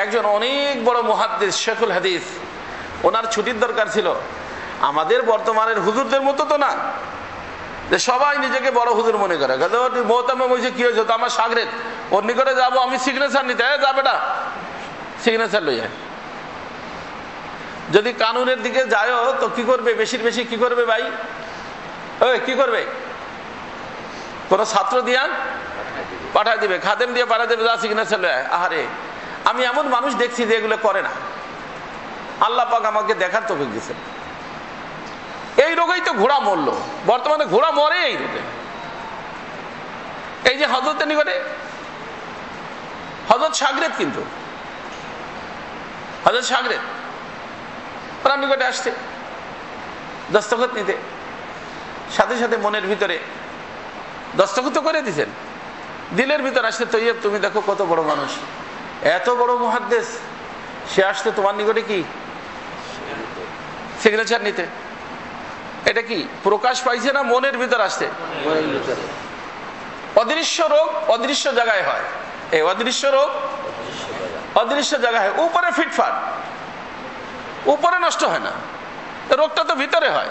একজন অনেক বড় মুহাদ্দিস শেখুল হাদিস, ওনার ছুটির দরকার ছিল। আমাদের বর্তমানের হুজুরদের মতো তো না যে সবাই নিজেকে বড় হুজুর মনে করে। মুহতামিম হয়েছে, কি হয়েছে? তো আমার সাগরেদ, ওর নিকটে যাবো আমি সিগনেচার নিতে। যাবে না, সিগনেচার লইয়া। যদি কানুনের দিকে যায়ও তো কি করবে? বেশির বেশি কি করবে ভাই? ওই কি করবে? কোন ছাত্র দিয়া পাঠায় দিবে, খাদেম দিয়ে পাঠায় দেবে, যা সিগনেচার লয়। আহারে, আমি এমন মানুষ দেখছি যে এগুলো করে না। আল্লাহ পাক আমাকে দেখার তৌফিক দিয়েছেন। এই রোগেই তো ঘোড়া মরলো, বর্তমানে ঘোড়া মরে এই রোগে। এই যে হযরতের নিকটে হযরত শাগরেদ, কিন্তু হযরত শাগরেদ ওনার নিকটে আসছে দস্তখত নিতে, সাথে সাথে মনের ভিতরে দস্তখত করে দিয়েছেন, দিলের ভিতর আসছে তৈয়ব তুমি দেখো কত বড় মানুষ, এত বড় মুহাদ্দিস, সে আসতে তোমার নিকটে কি সিগনেচার নিতে। এটা কি প্রকাশ পাইছে না মনের ভিতর আসছে? অদৃশ্য রোগ অদৃশ্য জায়গায় হয়, এই অদৃশ্য রোগ অদৃশ্য জায়গায় হয়। উপরে ফিটফাট, উপরে নষ্ট হয় না, রোগটা তো ভিতরে হয়,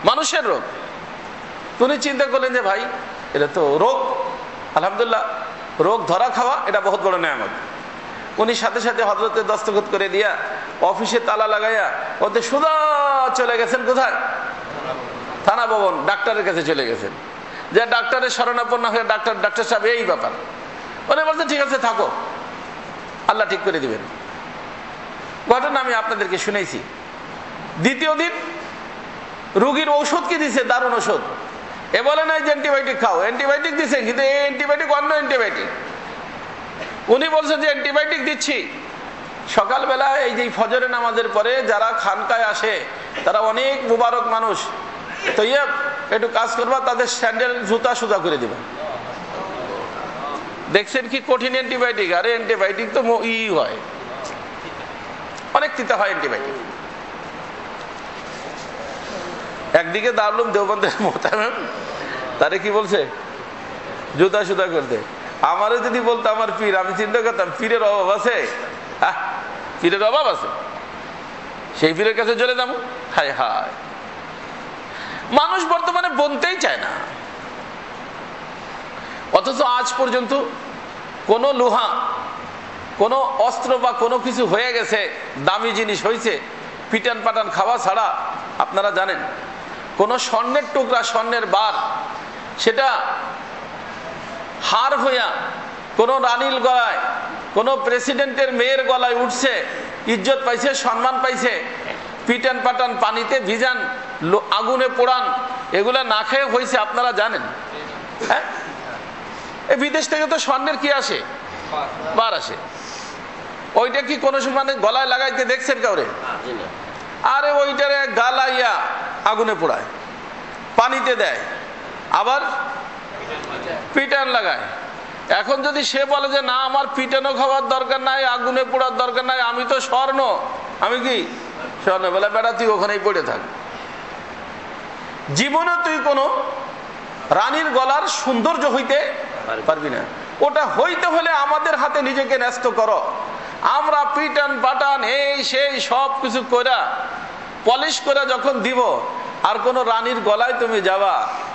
মানুষের রোগ। উনি চিন্তা করলেন যে ভাই এটা তো রোগ, আলহামদুলিল্লাহ রোগ ধরা খাওয়া এটা বহুত বড় নেয়ামত। উনি সাথে সাথে হযরতের দস্তখত করে দিয়া অফিসে তালা লাগাইয়া ওদের সুদা চলে গেছেন কোথায়? থানা ভবন, ডাক্তারের কাছে চলে গেছেন, যে ডাক্তারের শরণাপন্ন হয়ে ডাক্তার সাহেব এই ব্যাপার। উনি বলছেন ঠিক আছে থাকো, আল্লাহ ঠিক করে দিবেন। ঘটনা আমি আপনাদেরকে শুনেছি। দ্বিতীয় দিন রোগীর ঔষধ কি দিছে? দারুণ ঔষধ। এ বলে নাই যে অ্যান্টিবায়োটিক খাও, অ্যান্টিবায়োটিক দিছে, কিন্তু এই অ্যান্টিবায়োটিক অন্য অ্যান্টিবায়োটিক। উনি বলছেন যে অ্যান্টিবায়োটিক দিচ্ছি। সকালবেলা এই যে ফজরের নামাজের পরে যারা খানকায় আসে তারা অনেক মুবারক মানুষ, তো একটু কাজ করবা, তাদের স্যান্ডেল জুতা সুতা করে দিবা। দেখছেন কি কঠিন অ্যান্টিবায়োটিক? আরে অ্যান্টিবায়োটিক তো হয়, অনেক তিতা হয় অ্যান্টিবায়োটিক। একদিকে দাঁড়ালুম দেওবন্দের মোহতামিম, তারে কি বলছে? জুতা সুতা করতে। আমারও যদি বলতো আমার পীর, আমি চিন্তা করতাম পীরের অভাব আছে, পীরের অভাব আছে, সেই পীরের কাছে চলে যাবো। হায় হায়, মানুষ বর্তমানে বলতেই চায় না। অথচ আজ পর্যন্ত কোন লোহা, কোন অস্ত্র বা কোনো কিছু হয়ে গেছে, দামি জিনিস হয়েছে, পিটান পাটান খাওয়া ছাড়া আপনারা জানেন কোন স্বর্ণের টুকরা, স্বর্ণের বার, সেটা হার হইয়া কোন রানীর গলায়, কোন প্রেসিডেন্টের মেয়ের গলায় উঠছে, ইজ্জত পাইছে, সম্মান পাইছে, পিটান পাটান পানিতে ভিজান, আগুনে পোড়ান, এগুলা না খেয়ে হয়েছে, আপনারা জানেন। হ্যাঁ, এই বিদেশ থেকে তো স্বর্ণের কি আসে? বার আসে। ওইটা কি কোনো সময় গলায় লাগাইতে দেখছেন কাউরে? আরে ওইটারে গালাইয়া আগুনে পোড়ায়, পানিতে দেয়, আবার পিটান লাগায়। এখন যদি সে বলে যে না আমার পিটানো খাওয়ার দরকার নাই, আগুনে পোড়ার দরকার নাই, আমি তো স্বর্ণ, আমি কি স্বর্ণ, বলে বেটা তুই ওখানেই পড়ে থাক, জীবনে তুই কোনো রানীর গলার সৌন্দর্য হইতে পারবি না। ওটা হইতে হলে আমাদের হাতে নিজেকে ন্যস্ত করো। আমরা পিটান পাটান এই সেই সব কিছু করে পলিশ করে যখন দিব, আর কোন রানীর গলায় তুমি যাবা,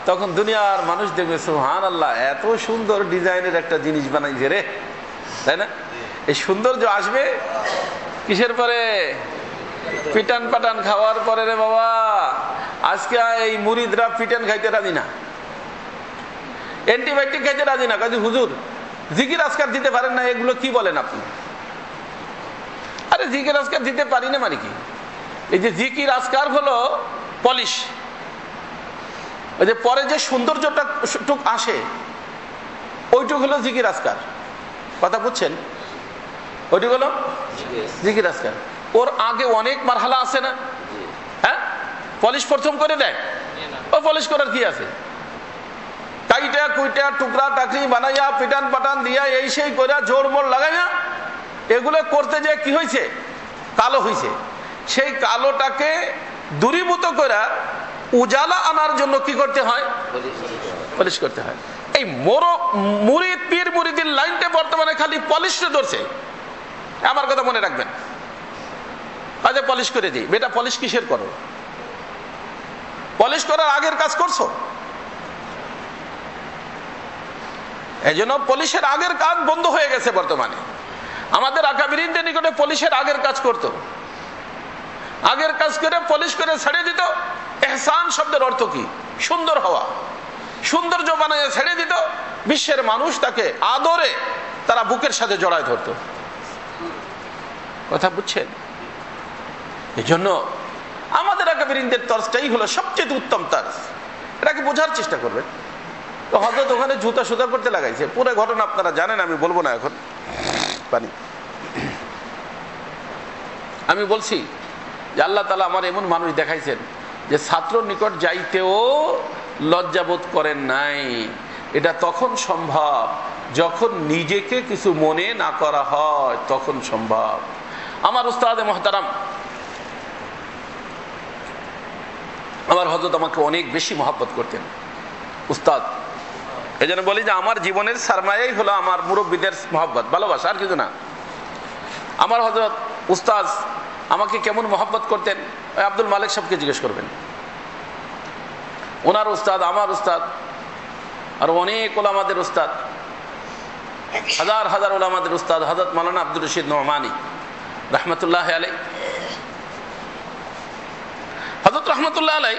তখন দুনিয়ার মানুষ দেখবে সুবহানাল্লাহ, এত সুন্দর ডিজাইনের একটা জিনিস বানাইছে রে, তাই না? এই সৌন্দর্য আসবে কিসের পরে? পিটান পাটান খাওয়ার পরে রে বাবা। আজকে এই মুরিদরা পিটান খাইতে রাজি না, অ্যান্টিবায়োটিক খাইতে রাজি না। কাজে হুজুর জিকির আজকার দিতে পারেন না, এগুলো কি বলেন আপনি? আরে জিকির আজকার দিতে পারি না মানে কি? এই যে জিকির আজকার হলো পলিশ, ওই যে পরে যে সৌন্দর্যটা টুক আসে, ওইটুক হলো জিকির আজকার। কথা বুঝছেন? ওইটুক হলো জিকির আজকার। ওর আগে অনেক মারহালা আছে না? হ্যাঁ, পলিশ প্রথম করে দেয়, ও পলিশ করার কি আছে? কাইটা কুইটা টুকরা টাকরি বানাইয়া পিটান পাটান দিয়া এই সেই করে জোর মোড় লাগাইয়া এগুলো করতে যে কি হয়েছে? কালো হয়েছে। সেই কালোটাকে দূরীভূত করে উজালা আনার জন্য কি করতে হয়? পলিশ করতে হয়। এই মুরিদ পীর মুরিদের লাইনটা বর্তমানে খালি পলিশে ধরছে। আমার কথা মনে রাখবেন, আজ পলিশ করে দিই। বেটা পলিশ কিসের করো? পলিশ করার আগের কাজ করছো? এই জন্য পলিশের আগের কাজ বন্ধ হয়ে গেছে বর্তমানে। আমাদের আকাবিরিনদের নিকটে পলিশের আগের কাজ করতো, আগের কাজ করে পলিশ করে ছেড়ে দিত। ইহসান শব্দের অর্থ কি? সুন্দর হওয়া, সৌন্দর্য বানায় ছেড়ে দিত। বিশ্বের মানুষ তাকে আদরে তারা বুকের সাথে জড়ায় ধরত। কথা বুঝছেন? এই জন্য আমাদের আকাবিরিনদের তরজটাই হলো সবচেয়ে উত্তম তরজ। এটাকে বোঝার চেষ্টা করবেন। তো হযরত ওখানে জুতা সুতা করতে লাগাইছে। পুরো ঘটনা আপনারা জানেন, আমি বলবো না এখন। পানি আমি বলছি যে আল্লাহ তাআলা আমার এমন মানুষ দেখাইছেন যে ছাত্র নিকট যাইতেও লজ্জাবোধ করেন নাই। এটা তখন সম্ভব যখন নিজেকে কিছু মনে না করা হয়, তখন সম্ভব। আমার উস্তাদে মুহতারাম, আমার হযরত আমাকে অনেক বেশি মহব্বত করতেন উস্তাদ। এই জন্য বলি যে আমার জীবনের সারমায়াই হলো আমার মুরব্বীদের মহব্বত, ভালোবাসা, আর কিছু না। আমার হযরত উস্তাদ আমাকে কেমন মহব্বত করতেন, আব্দুল মালিক সাহেবকে জিজ্ঞেস করবেন। ওনার উস্তাদ, আমার উস্তাদ, আর অনেক ওলামাদের উস্তাদ, হাজার হাজার ওলামাদের উস্তাদ হযরত মাওলানা আব্দুর রশিদ নোমানী রহমতুল্লাহ আলাই। হযরত রহমতুল্লাহ আলাই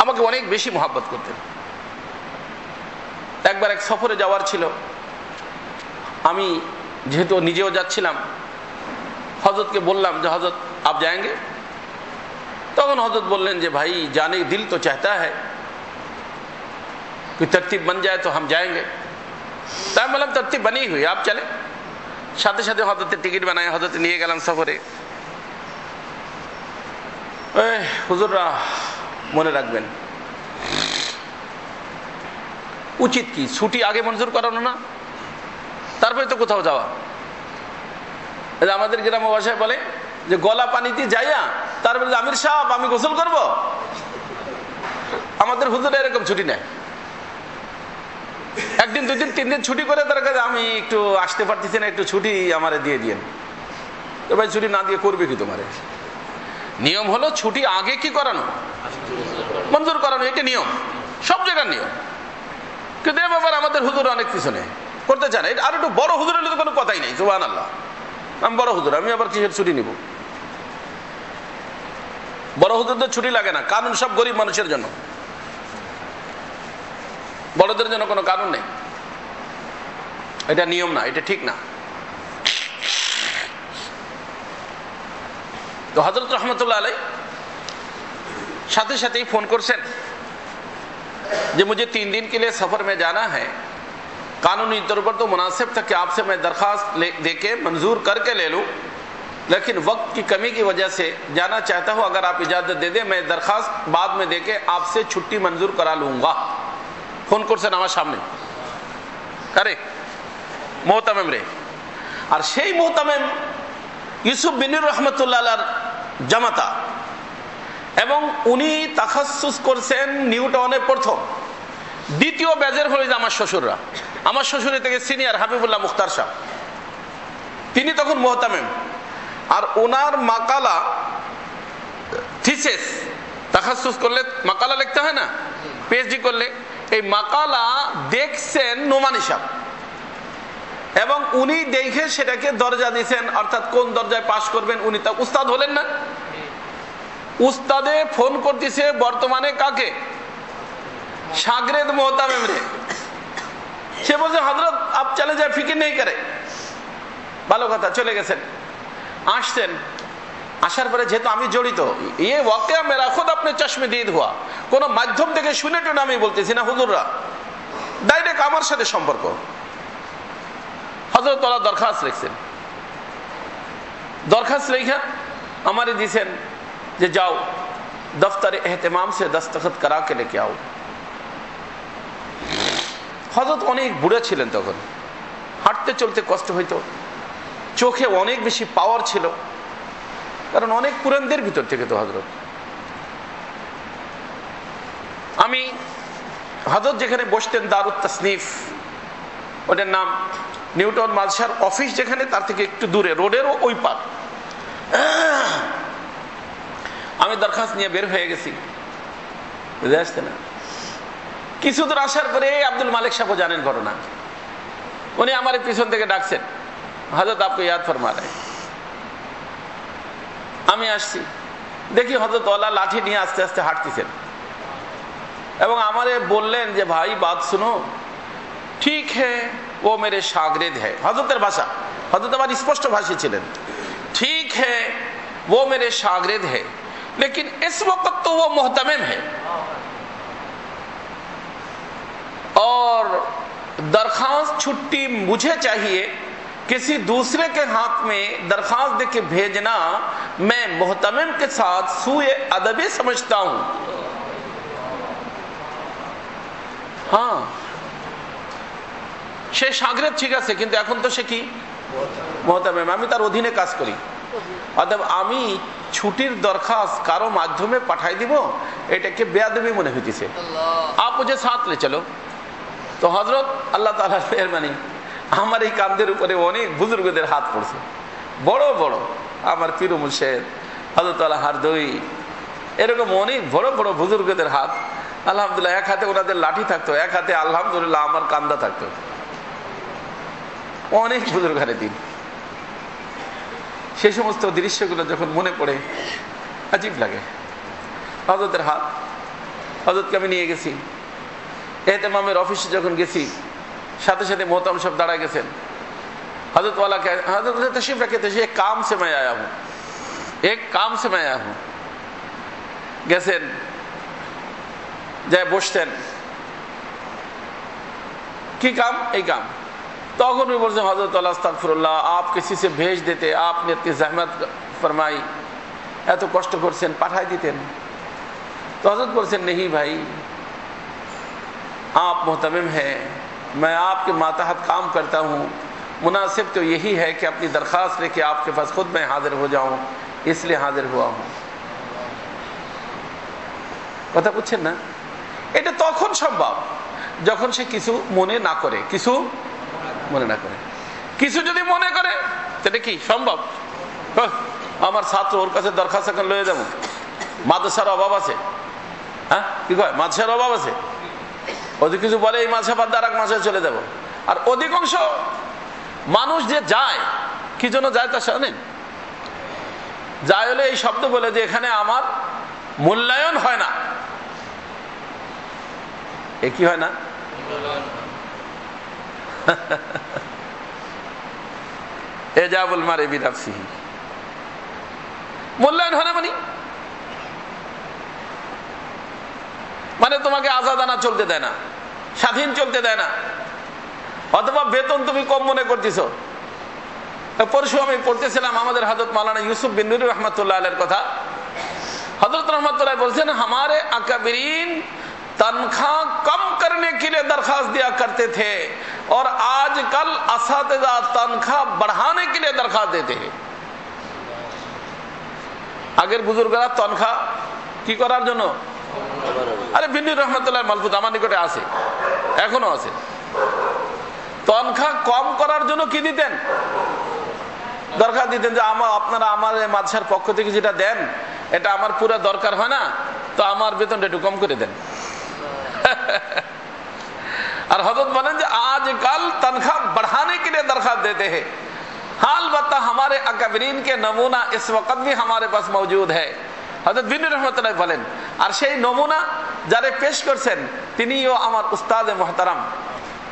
আমাকে অনেক বেশি মহব্বত করতেন। একবার এক সফরে যাওয়ার ছিল, আমি যেহেতু নিজেও যাচ্ছিলাম, হযরতকে বললাম যে হযরত আপ যাएंगे? তখন হযরত বললেন যে ভাই जाने दिल तो चाहता है, कोई तरतीब बन जाए तो हम जाएंगे। তাই আমি বললাম तरतीब बनी हुई, आप चले। সাথে সাথে হযরতের টিকিট বানায় হযরত নিয়ে গেলাম সফরে। হুজুররা মনে রাখবেন, উচিত কি ছুটি আগে মঞ্জুর করানো না, তারপরে তো কোথাও যাওয়া। আমাদের গ্রাম ভাষায় বলে যে গলা পানিতে যাইয়া তারপরে আমির সাহেব আমি গোসল করব। আমাদের হুজুর এরকম ছুটি নেয়, একদিন দুই দিন তিন দিন ছুটি করে তার কাছে আমি একটু আসতে পারতেছি না, একটু ছুটি আমারে দিয়ে দিয়েন। তো ভাই ছুটি না দিয়ে করবে কি তোমারে? নিয়ম হলো ছুটি আগে কি করানো, মঞ্জুর করানো, এটা নিয়ম, সব জায়গার নিয়ম। কিন্তু এ ব্যাপারে আমাদের হুজুর অনেক পিছনে করতে চান। আর একটু বড় হুজুর হলে তো কোনো কথাই নেই, সুবহানাল্লাহ, আমি বড় হুজুর, আমি আবার কিসের ছুটি নিব? বড় হুজুরদের ছুটি লাগে না, কানুন সব গরিব মানুষের জন্য, বড়দের জন্য কোনো কানুন নেই। এটা নিয়ম না, এটা ঠিক না। তো হযরত রহমতুল্লাহ আলাই সাথে সাথেই फोन করছেন যে मुझे 3 दिन के लिए सफर में जाना है, कानूनी तौर पर तो मुनासिब था कि आपसे मैं दरखास्त देके मंजूर करके ले लूं, लेकिन वक्त की कमी की वजह से जाना चाहता हूं, अगर आप इजाजत दे दें मैं दरखास्त बाद में देके आपसे छुट्टी मंजूर करा लूंगा। फोन করছেন আমার সামনে, আরে মুহতামিম রে। আর সেই মুহতামিম ইউসুফ বিন রহমতুল্লাহ আলার জামাতা, এবং উনি তাখাসসুস করছেন নিউটাউনে প্রথম, দ্বিতীয় ব্যাচের হলো আমার শ্বশুররা। আমার শ্বশুরের থেকে সিনিয়র হাবিবুল্লাহ মুখতার সাহেব, তিনি তখন মুহতামিম। আর ওনার মাকালা থিসিস, তাখাসসুস করলে মাকালা লিখতে হয় না, পিএইচডি করলে, এই মাকালা দেখছেন নোমানী সাহেব, এবং উনি দেখে সেটাকে দরজা দিয়েছেন, অর্থাৎ কোন দরজায় পাশ করবেন। উনি তা উস্তাদ হলেন না, উস্তাদে ফোন করতেছে বর্তমানে কাকে, শাগরেদ মুহতামিম রে। সে বলছে হযরত আপ চলে যায়, ফিকির নেই করে। ভালো কথা, চলে গেছেন, আসছেন। আসার পরে যেহেতু আমি জড়িত, ये वाकया मेरा खुद अपने चश्मे दीद हुआ, কোন মাধ্যম থেকে শুনে টুনে আমি বলতেছি না, হুজুররা ডাইরেক্ট আমার সাথে সম্পর্ক। হযরত ওয়ালা দরখাস্ত লিখছেন, দরখাস্ত লিখা আমারে দিয়েছেন যে যাও দফতরে এহতেমাম সে দস্তখত করা কে লেকে আও। হযরত অনেক বুড়া ছিলেন তখন, হাঁটতে চলতে কষ্ট হইতো, চোখে অনেক বেশি পাওয়ার ছিল, কারণ অনেক পুরানদের ভিতর থেকে তো হযরত। আমি হযরত যেখানে বসতেন দারুত তাসনিফ, ওটার নাম নিউটাউন মাদ্রাসার অফিস যেখানে, তার থেকে একটু দূরে, রোডেরও ওই পার। আমি দরখাস্ত নিয়ে বের হয়ে গেছি, বুঝে আসছে না? কিছু দূর আসার পরে আব্দুল মালিক সাহেব জানেন ঘটনা, উনি আমার পিছন থেকে ডাকছেন, হযরত আপকে ইয়াদ ফরমা রাহে। আমি আসছি, দেখি হযরত ওয়ালা লাঠি নিয়ে আস্তে আস্তে হাঁটতেছেন, এবং আমারে বললেন যে ভাই বাত শুনো, ঠিক হ্যাঁ वो मेरे शागिर्द है। हजरतेर भाषा, हजरत आबार स्पष्ट भाषी छिलेन, ठीक है वो मेरे शागिर्द है, लेकिन इस वक्त तो वो मुहतमिम है। और दरखास्त छुट्टी मुझे चाहिए, किसी दूसरे के हाथ में दरखास्त देके भेजना मैं मोहतमिम के साथ सूए अदबी समझता हूं। हाँ, সে সাগরেদ ঠিক আছে, কিন্তু এখন তো সে কি মোহতামিম, আমি তার অধীনে কাজ করি। অতএব আমি ছুটির দরখাস্ত কারো মাধ্যমে পাঠাই দিব, এটাকে বেয়াদবি মনে হইতেছে। আপ মুঝে সাথ লে চলো। তো হযরত আল্লাহ তাআলার মেহেরবানি, আমার এই কান্দের উপরে অনেক বুজুর্গদের হাত পড়ছে, বড় বড় আমার পীর মুর্শিদ হযরত আল্লাহ হারদই, এরকম অনেক বড় বড় বুজুর্গদের হাত। আলহামদুলিল্লাহ, এক হাতে ওনাদের লাঠি থাকতো, এক হাতে আলহামদুলিল্লাহ আমার কান্দা থাকতো। অনেক বুজুর্গের দিন, সেই সমস্ত দৃশ্যগুলো যখন মনে পড়ে আজীব লাগে। হযরতের হাত, হযরতকে আমি নিয়ে গেছি এহতেমামের অফিসে, যখন গেছি সাথে সাথে মোহতাম সাহেব দাঁড়ায় গেছেন। हजरत वाला कह हजरत तशरीफ रखे थे, एक काम से मैं आया हूँ, एक काम से मैं आया हूँ। গেছেন, যায় বসতেন, কি কাম? এই কাম। তখন भी बोलते हजरत আস্তাগফিরুল্লাহ, आप किसी से भेज देते, आपने इतनी जहमत फरमाई, এত কষ্ট করছেন, পাঠাই দিতেন। तो हजरत बोलते नहीं भाई, आप मोहतमिम हैं, मैं आपके मातहत काम करता हूँ, मुनासिब तो यही है कि अपनी दरख्वास्त लेके आपके पास खुद मैं हाजिर हो जाऊँ, इसलिए हाजिर हुआ हूँ। কথা বুঝছেন না? এটা তখন সম্ভব যখন সে কিছু মনে না করে, কিছু মনে না করে। কিছু যদি মনে করে তাহলে কি সম্ভব? আমার ছাত্র, ওর কাছে দরখাস্ত এখন লয়ে যাবো, মাদ্রাসার অভাব আছে, হ্যাঁ কি কয়, মাদ্রাসার অভাব আছে, ওদের কিছু বলে এই মাদ্রাসা বাদ দিয়ে আর এক মাদ্রাসায় চলে যাব। আর অধিকাংশ মানুষ যে যায়, কি জন্য যায় তা জানেন? যায় হলে এই শব্দ বলে যে এখানে আমার মূল্যায়ন হয় না। এ কি হয় না? এজাবুল মারে বিনাফসিহি, মূল্যায়ন হয় না মানে তোমাকে আজাদানা চলতে দেয় না, স্বাধীন চলতে দেয় না, অথবা বেতন তুমি কম মনে করতেছো। পরশু আমি পড়তেছিলাম আমাদের হযরত মাওলানা ইউসুফ বিন নুরি রহমাতুল্লাহ আলাইহির কথা। হযরত রহমাতুল্লাহ বলছেন, हमारे अकाबरीन तनख्वाह कम करने के लिए दरखास्त दिया करते थे और आजकल असातिज़ा तनख्वाह बढ़ाने के लिए दरखास्त देते हैं। আগের বুজুর্গরা তনখা কি করার জন্য? আরে বিন রহমাতুল্লাহ মালফুজ আমার নিকটে আছে, এখনো আছে। তনখা কম করার জন্য কি দিতেন? দরখাস্ত দিতেন যে আপনারা আমার মাদ্রাসার পক্ষ থেকে যেটা দেন এটা আমার পুরো দরকার হয় না, তো আমার বেতনটা একটু কম করে দেন। और हजरत बोलें जो आजकल तनख्वाह बढ़ाने के लिए दरखास्त देते हैं। हाल बता हमारे अकाबरीन के नमूना इस वक्त भी हमारे पास मौजूद है। हजरत बिन रहमतुल्लाह बोलें, और সেই নমুনা যারা পেশ করেছেন তিনিও আমার উস্তাদ মুহতারাম।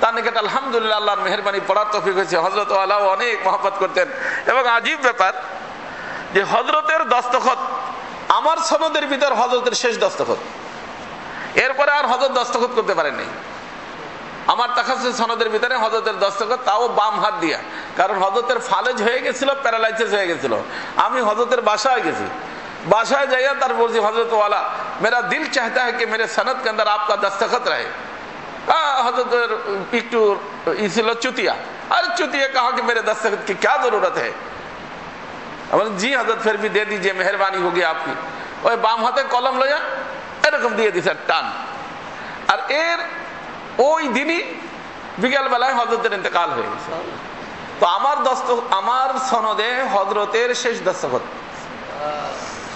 তার নিকট আলহামদুলিল্লাহ আল্লাহর মেহেরবানি পড়ার তৌফিক হয়েছে। হযরত ওয়ালাও অনেক মহব্বত করতেন এবং আজীব ব্যাপার যে হযরতের দস্তখত আমার সনদের ভিতর হযরতের শেষ দস্তখত, এরপরে আর হযরত দস্তখত করতে পারেননি। আমার তাখাসসুস সনদের ভিতরে হযরতের দস্তখত, তাও বাম হাত দিয়া, কারণ হযরতের ফালেজ হয়ে গেছিল, প্যারালাইসিস হয়ে গেছিল। আমি হযরতের বাসায় গেছি, বাসায় যাইয়া তার বলছি হযরত ওয়ালা मेरा दिल चाहता है कि मेरे सनद के अंदर आपका दस्तखत रहे। हजरत একটু ই ছিল চুতিয়া, अरे चुतिया कहा कि मेरे दस्तखत की क्या जरूरत है? जी हजरत फिर भी दे दीजिए, मेहरबानी होगी आपकी। ওই বাম হাতে কলম লইয়া এরকম দিয়ে দিছে টান। আর এর ওই দিনই বিকেল বেলায় হযরতের ইন্তেকাল হয়ে গেছে। তো আমার সনদে হযরতের শেষ দস্তখত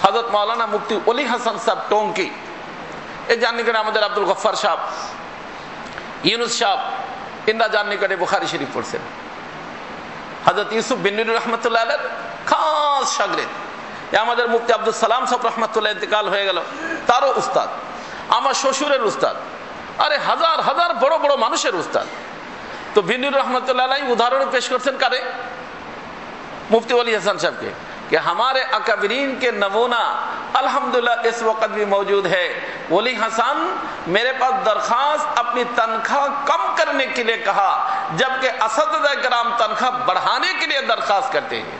হযরত মাওলানা মুফতি ওলি হাসান সাহেব টঙ্কি, এই জানি করে আমাদের আব্দুল গফফার সাহেব, ইউনুস সাহেব, ইন্দ্রা জানি করে বুখারী শরীফ পড়ছেন। হযরত ইউসুফ বিন নুরি রহমাতুল্লাহ আলাইহির খাস শাগরিদ আমাদের মুফতি আব্দুল সালাম সাহেব রহমাতুল্লাহ ইন্তেকাল হয়ে গেল, তারও উস্তাদ, আমার শ্বশুরের উস্তাদ, আরে হাজার হাজার বড় বড় মানুষের উস্তাদ। তো বিন নুরি রহমাতুল্লাহ আলাইহি উদাহরণ পেশ করছেন কারে? মুফতি ওলি হাসান সাহেবকে, कि हमारे अकाबरीन के नमूना अल्हम्दुलिल्लाह इस वक्त भी मौजूद है, वली हसन मेरे पास दरखास्त अपनी तनख्वाह कम करने के लिए कहा, जबकि असदुद्दीन कराम तनख्वाह बढ़ाने के लिए दरखास्त करते हैं।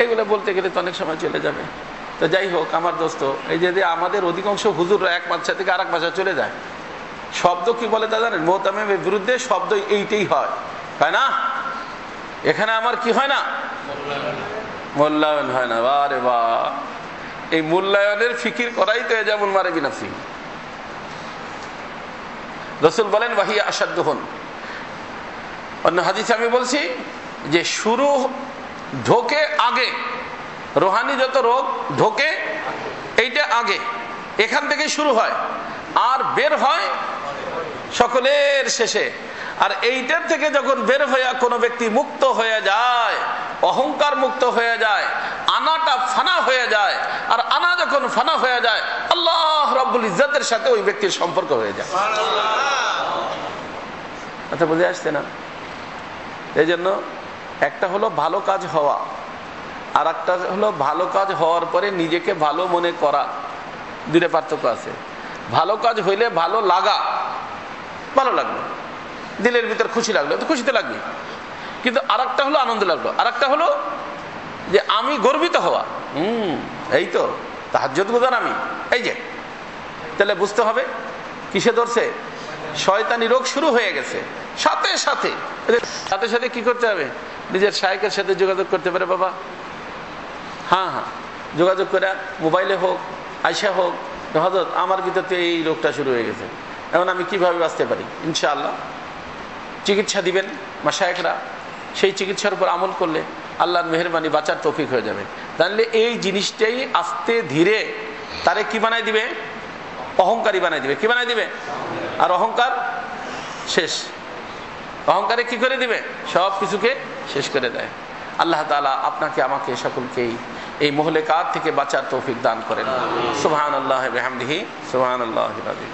এগুলো বলতে গেলে তো অনেক সময় চলে যাবে। তো যাই হোক আমার দোস্ত, এই যে আমাদের অধিকাংশ হুজুররা এক ভাষা থেকে আরেক ভাষা চলে যায়, শব্দ কি বলে তা জানেন? মোহতামিমের বিরুদ্ধে শব্দ এইটাই হয়, তাই না? এখানে আমার কি হয় না? মূল্যায়ন হয় না। বারে বা, এই মূল্যায়নের ফিকির করাই তো যেমন মারে বিনাফসি। রাসূল বলেন ওয়াহিয়া আশাদ্দুহুন। অন্য হাদিসে আমি বলছি যে শুরু ঢোকে আগে, রোহানি যত রোগ ঢোকে এইটা আগে, এখান থেকে শুরু হয় আর বের হয় সকলের শেষে। আর এইটার থেকে যখন বের হয়ে কোনো ব্যক্তি মুক্ত হয়ে যায়, অহংকার মুক্ত হয়ে যায়, আনাটা ফানা হয়ে যায়, আর আনা যখন ফানা হয়ে যায় আল্লাহ রাব্বুল ইজ্জতের সাথে ওই ব্যক্তির সম্পর্ক হয়ে যায়। কথা বুঝে আসছে না? এই জন্য একটা হলো ভালো কাজ হওয়া, আর একটা হলো ভালো কাজ হওয়ার পরে নিজেকে ভালো মনে করা, দুটো পার্থক্য আছে। ভালো কাজ হইলে ভালো লাগা, ভালো লাগলো, দিলের ভিতর খুশি লাগলো, তো খুশিতে লাগবে। কিন্তু আর একটা হলো আনন্দ লাগলো, আর একটা হলো যে আমি গর্বিত হওয়া, এই তো তাহাজ্জুদ গুজার আমি, এই যে। তাহলে বুঝতে হবে কিসে ধরছে? শয়তানি রোগ শুরু হয়ে গেছে। সাথে সাথে সাথে সাথে কি করতে হবে? নিজের শায়েখের সাথে যোগাযোগ করতে পারে বাবা, হ্যাঁ হ্যাঁ, যোগাযোগ করে মোবাইলে হোক, আইসা হোক, হযরত আমার ভিতরে এই রোগটা শুরু হয়ে গেছে, এখন আমি কিভাবে বাঁচতে পারি? ইনশাআল্লাহ চিকিৎসা দিবেন মাশায়েখরা, সেই চিকিৎসার উপর আমল করলে আল্লাহর মেহেরবানি বাঁচার তৌফিক হয়ে যাবে। তাহলে এই জিনিসটাই আস্তে ধীরে তারে কি বানাই দিবে? অহংকারী বানাই দিবে। কি বানাই দিবে? আর অহংকার শেষ, অহংকারে কি করে দিবে? সব কিছুকে শেষ করে দেয়। আল্লাহ তাআলা আপনাকে আমাকে সকলকেই এই মুহলিকাত থেকে বাঁচার তৌফিক দান করেন। সুবহানাল্লাহি ওয়া বিহামদিহি, সুবহানাল্লাহিল আযীম।